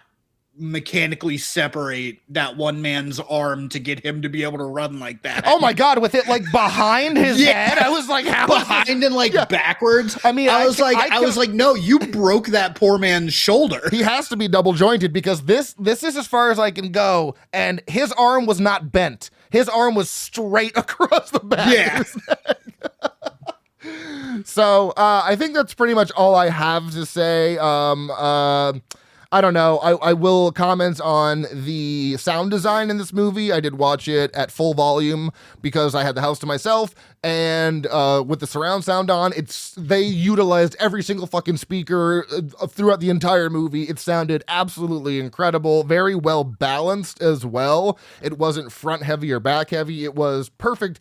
S3: mechanically separate that one man's arm to get him to be able to run like that.
S2: Oh my God, with it like behind his head. I was like, how
S3: behind and like backwards.
S2: I mean,
S3: I was like, no, you broke that poor man's shoulder.
S2: He has to be double jointed because this is as far as I can go. And his arm was not bent. His arm was straight across the back.
S3: Yeah.
S2: So I think that's pretty much all I have to say. I don't know. I will comment on the sound design in this movie. I did watch it at full volume because I had the house to myself, and with the surround sound on, they utilized every single fucking speaker throughout the entire movie. It sounded absolutely incredible, very well balanced as well. It wasn't front heavy or back heavy. It was perfect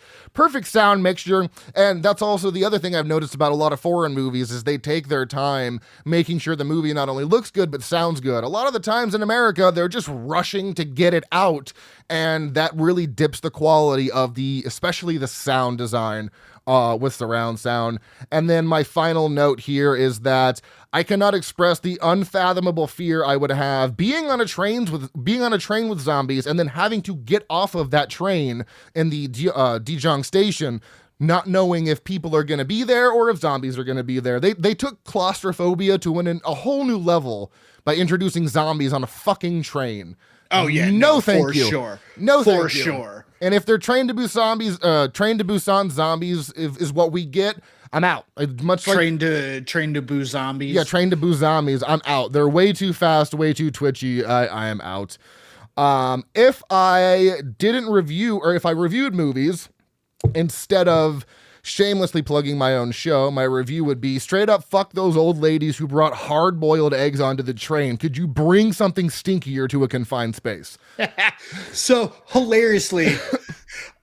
S2: sound mixture. And that's also the other thing I've noticed about a lot of foreign movies is they take their time making sure the movie not only looks good but sounds good. A lot of the times in America, they're just rushing to get it out, and that really dips the quality of especially the sound design with surround sound. And then my final note here is that I cannot express the unfathomable fear I would have being on a train with zombies and then having to get off of that train in the Daejeon station, not knowing if people are going to be there or if zombies are going to be there. They took claustrophobia to a whole new level by introducing zombies on a fucking train.
S3: Oh yeah,
S2: no thank you.
S3: Sure.
S2: No,
S3: for
S2: thank you.
S3: sure.
S2: And if they're Train to Busan zombies is what we get, I'm out. Much like
S3: Train to Boo zombies.
S2: Yeah, Train to Boo zombies. I'm out. They're way too fast, way too twitchy. I am out. If I didn't review, or if I reviewed movies instead of shamelessly plugging my own show, my review would be straight up fuck those old ladies who brought hard-boiled eggs onto the train. Could you bring something stinkier to a confined space?
S3: So hilariously,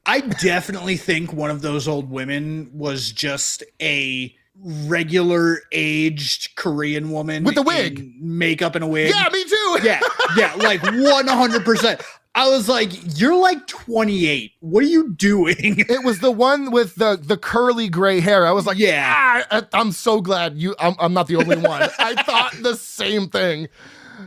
S3: I definitely think one of those old women was just a regular aged Korean woman
S2: with a wig,
S3: makeup and a wig.
S2: Yeah, me too.
S3: Yeah, like 100%. I was like, you're like 28. What are you doing?
S2: It was the one with the curly gray hair. I was like,
S3: yeah,
S2: I'm so glad I'm not the only one. I thought the same thing.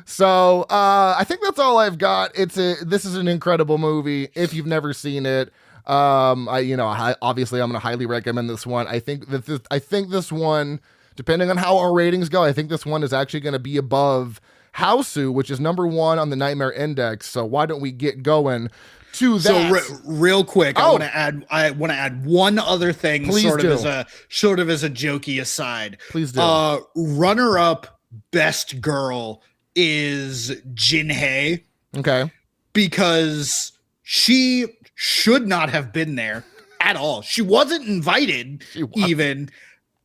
S2: So I think that's all I've got. This is an incredible movie. If you've never seen it, obviously I'm going to highly recommend this one. I think this one, depending on how our ratings go, I think this one is actually going to be above Hausu, which is number 1 on the Nightmare Index. So why don't we get going to that?
S3: So real quick, I want to add one other thing.
S2: Please
S3: sort
S2: do.
S3: of as a jokey aside.
S2: Please do.
S3: Runner up best girl is Jinhae.
S2: Okay.
S3: Because she should not have been there at all. She wasn't invited even.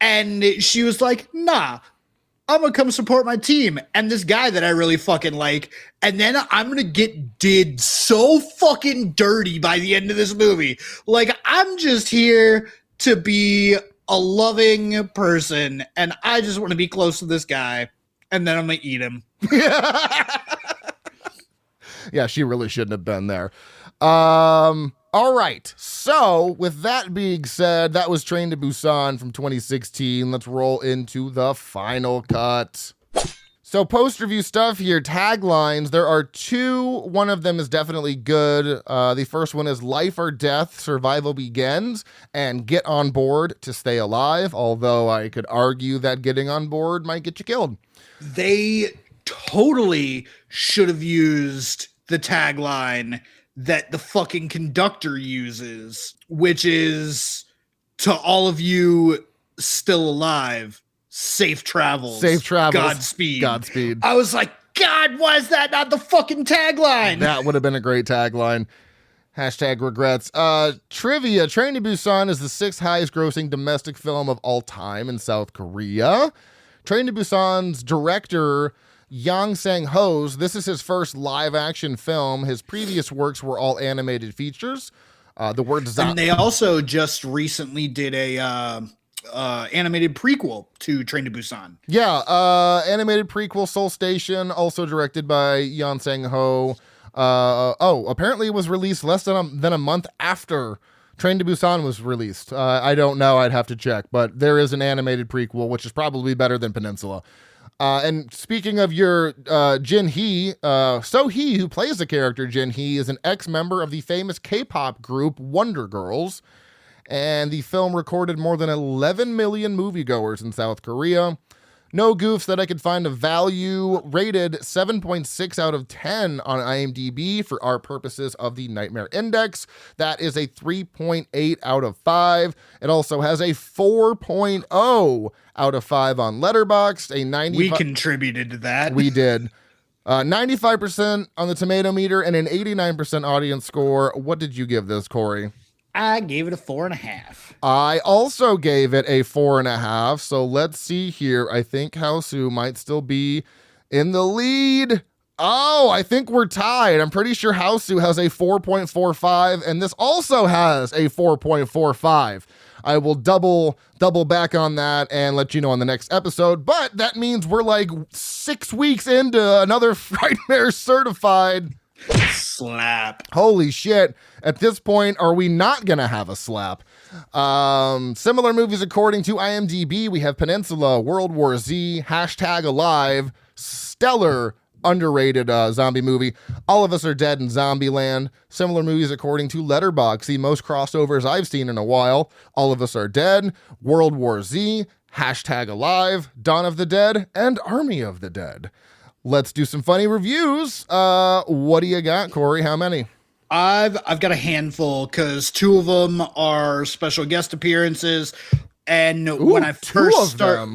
S3: And she was like, nah, I'm going to come support my team and this guy that I really fucking like. And then I'm going to did so fucking dirty by the end of this movie. Like, I'm just here to be a loving person and I just want to be close to this guy. And then I'm going to eat him.
S2: Yeah, she really shouldn't have been there. All right. So with that being said, that was Train to Busan from 2016. Let's roll into the final cut. So post-review stuff here, taglines. There are 2. One of them is definitely good. The first one is life or death, survival begins, and get on board to stay alive. Although I could argue that getting on board might get you killed.
S3: They totally should have used the tagline that the fucking conductor uses, which is, to all of you still alive, safe travels.
S2: Safe travels.
S3: Godspeed.
S2: Godspeed.
S3: I was like, God, why is that not the fucking tagline?
S2: That would have been a great tagline. Hashtag regrets. Trivia. Train to Busan is the 6th highest grossing domestic film of all time in South Korea. Train to Busan's director Yang Sang-ho's. This is his first live-action film. His previous works were all animated features. The word
S3: and they also just recently did a animated prequel to Train to Busan.
S2: Yeah, animated prequel Seoul Station, also directed by Yang Sang-ho. Apparently it was released less than a month after Train to Busan was released. I don't know. I'd have to check. But there is an animated prequel, which is probably better than Peninsula. And speaking of your Jin Hee, So Hee, who plays the character Jin Hee, is an ex-member of the famous K-pop group Wonder Girls. And the film recorded more than 11 million moviegoers in South Korea. No goofs that I could find of value. Rated 7.6 out of 10 on IMDb for our purposes of the Nightmare Index. That is a 3.8 out of 5. It also has a 4.0 out of 5 on Letterboxd.
S3: We contributed to that.
S2: We did. 95% on the tomato meter and an 89% audience score. What did you give this, Cory?
S3: I gave it a 4.5.
S2: I also gave it a 4.5. So let's see here. I think Haosu might still be in the lead. Oh, I think we're tied. I'm pretty sure Haosu has a 4.45, and this also has a 4.45. I will double back on that and let you know on the next episode. But that means we're like 6 weeks into another Frightmares certified
S3: slap.
S2: Holy shit. At this point, are we not going to have a slap? Similar movies according to IMDb, we have Peninsula, World War Z, #Alive, stellar, underrated zombie movie. All of Us Are Dead in Zombieland. Similar movies according to Letterboxd, the most crossovers I've seen in a while. All of Us Are Dead, World War Z, #Alive, Dawn of the Dead, and Army of the Dead. Let's do some funny reviews. What do you got, Cory? How many?
S3: I've got a handful because 2 of them are special guest appearances. And when I first started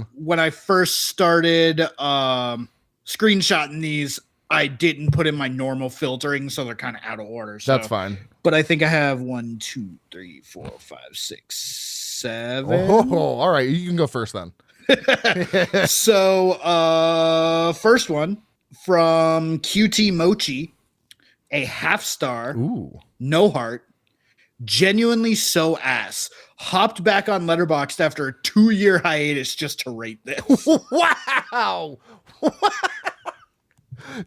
S3: screenshotting these, I didn't put in my normal filtering, so they're kind of out of order. So.
S2: That's fine.
S3: But I think I have 1, 2, 3, 4, 5, 6, 7.
S2: Oh, all right. You can go first then.
S3: So, first one from QT Mochi, a 0.5 star.
S2: Ooh.
S3: No heart. Genuinely so ass. Hopped back on Letterboxd after a 2-year hiatus just to rate this.
S2: Wow.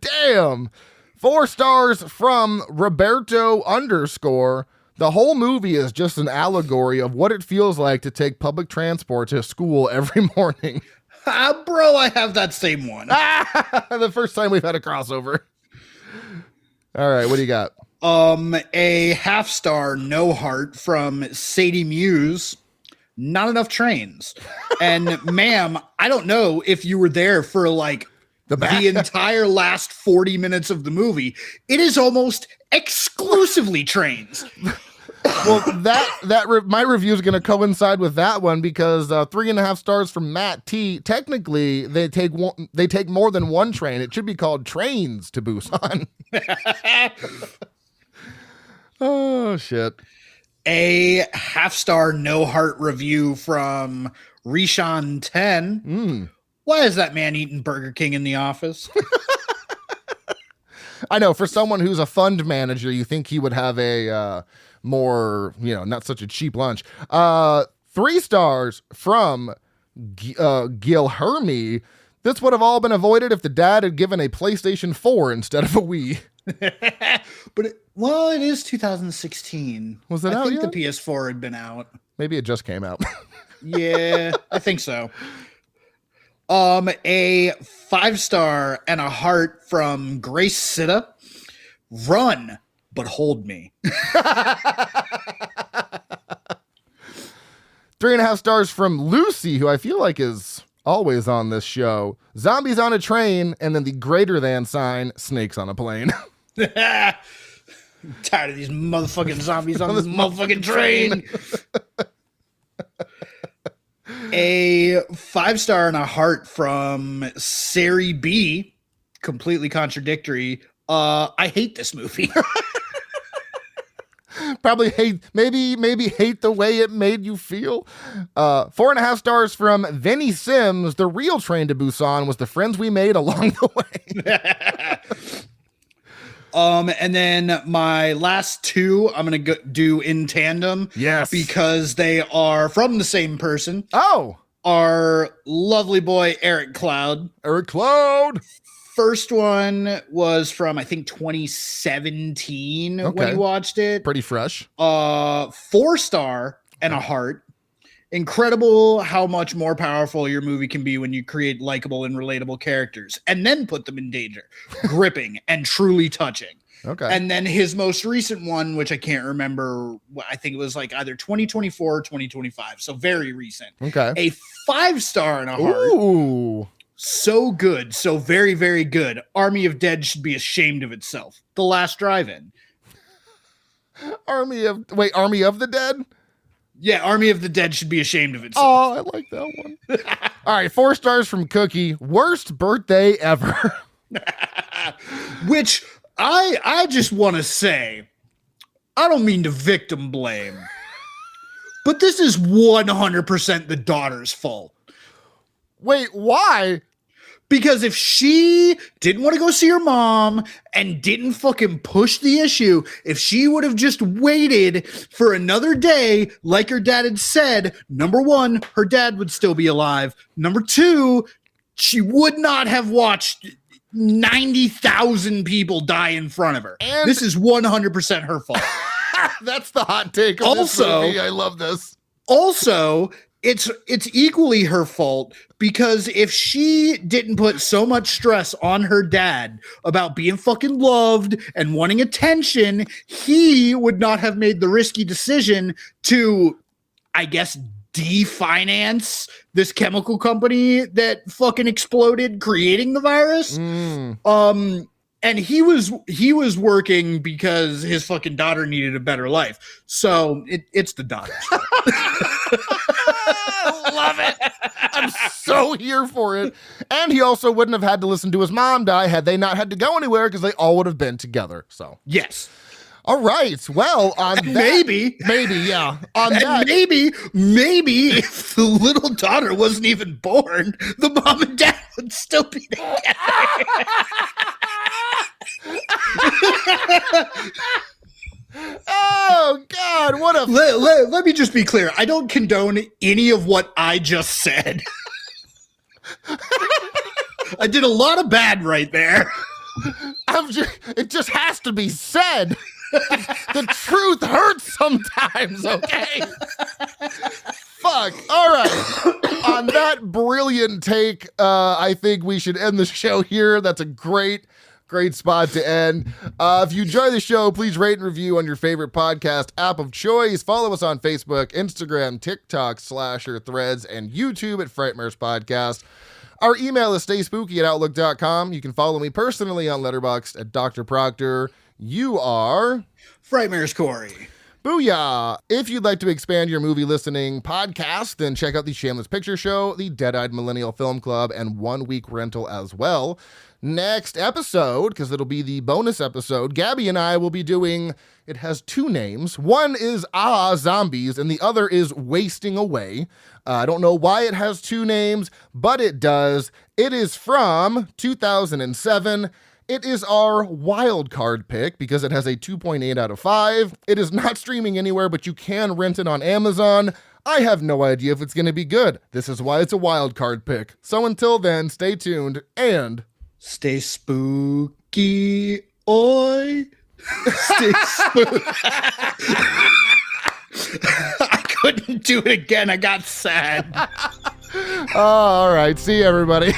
S2: Damn. 4 stars from Roberto _ The whole movie is just an allegory of what it feels like to take public transport to school every morning.
S3: Bro, I have that same one.
S2: The first time we've had a crossover. All right, what do you got?
S3: A 0.5 star, no heart from Sadie Muse. Not enough trains. And ma'am, I don't know if you were there for like the entire last 40 minutes of the movie. It is almost exclusively trains.
S2: Well, my review is going to coincide with that one because 3.5 stars from Matt T. Technically, they take more than one train. It should be called Trains to Busan. Oh shit!
S3: A 0.5 star, no heart review from Rishan 10. Why is that man eating Burger King in the office?
S2: I know, for someone who's a fund manager, you think he would have a more, not such a cheap lunch. 3 stars from Gil Hermy. This would have all been avoided if the dad had given a PlayStation 4 instead of a Wii.
S3: But it is 2016.
S2: Was it out
S3: I think
S2: yet?
S3: the PS4 had been out.
S2: Maybe it just came out.
S3: Yeah, I think so. A 5 star and a heart from Grace Sitta. Run, but hold me.
S2: 3.5 stars from Lucy, who I feel like is always on this show. Zombies on a train, and then the greater than sign, snakes on a plane.
S3: Tired of these motherfucking zombies on this motherfucking train. A 5 star and a heart from Sari B. Completely contradictory. I hate this movie.
S2: Probably hate, maybe hate the way it made you feel. 4.5 stars from Vinny Sims. The real Train to Busan was the friends we made along the way.
S3: And then my last two, I'm going to do in tandem.
S2: Yes.
S3: Because they are from the same person.
S2: Oh.
S3: Our lovely boy, Eric Cloud.
S2: Eric Cloud.
S3: First one was from, I think, 2017 when he watched it.
S2: Pretty fresh.
S3: 4-star and a heart. Incredible how much more powerful your movie can be when you create likable and relatable characters and then put them in danger. Gripping and truly touching.
S2: Okay.
S3: And then his most recent one, which I can't remember, I think it was like either 2024 or 2025. So very recent.
S2: Okay.
S3: A 5-star and a heart.
S2: Ooh.
S3: So good. So very, very good. Army of Dead should be ashamed of itself. The Last Drive-In.
S2: Army of the Dead?
S3: Yeah, Army of the Dead should be ashamed of itself.
S2: Oh, I like that one. All right, 4 stars from Cookie. Worst birthday ever.
S3: Which I just want to say, I don't mean to victim blame, but this is 100% the daughter's fault.
S2: Wait, why?
S3: Because if she didn't want to go see her mom and didn't fucking push the issue, if she would have just waited for another day, like her dad had said, number one, her dad would still be alive. Number two, she would not have watched 90,000 people die in front of her. And this is 100% her fault.
S2: That's the hot take of this movie. I love this.
S3: Also, it's equally her fault because if she didn't put so much stress on her dad about being fucking loved and wanting attention, he would not have made the risky decision to, I guess, definance this chemical company that fucking exploded creating the virus. And he was working because his fucking daughter needed a better life. So it's the daughter's fault.
S2: Love it. I'm so here for it. And he also wouldn't have had to listen to his mom die had they not had to go anywhere because they all would have been together. So
S3: yes.
S2: All right. Well, on that, maybe, yeah. On
S3: and
S2: that,
S3: maybe if the little daughter wasn't even born, the mom and dad would still be together.
S2: Oh God! What a
S3: let me just be clear. I don't condone any of what I just said. I did a lot of bad right there.
S2: It just has to be said. The truth hurts sometimes, okay? Fuck. All right. On that brilliant take, I think we should end the show here. That's a great spot to end. If you enjoy the show, please rate and review on your favorite podcast app of choice. Follow us on Facebook, Instagram, TikTok, Slasher, Threads, and YouTube at Frightmares Podcast. Our email is stayspooky@outlook.com. You can follow me personally on Letterboxd at Dr. Proctor. You are
S3: Frightmares Cory.
S2: Booyah! If you'd like to expand your movie listening podcast, then check out the Shameless Picture Show, the Dead-Eyed Millennial Film Club, and 1 Week Rental as well. Next episode, because it'll be the bonus episode, Gabby and I will be doing, it has 2 names. One is Zombies, and the other is Wasting Away. I don't know why it has 2 names, but it does. It is from 2007. It is our wild card pick because it has a 2.8 out of 5. It is not streaming anywhere, but you can rent it on Amazon. I have no idea if it's going to be good. This is why it's a wild card pick. So until then, stay tuned and
S3: stay spooky, oi. Stay spooky. I couldn't do it again. I got sad.
S2: All right. See you, everybody.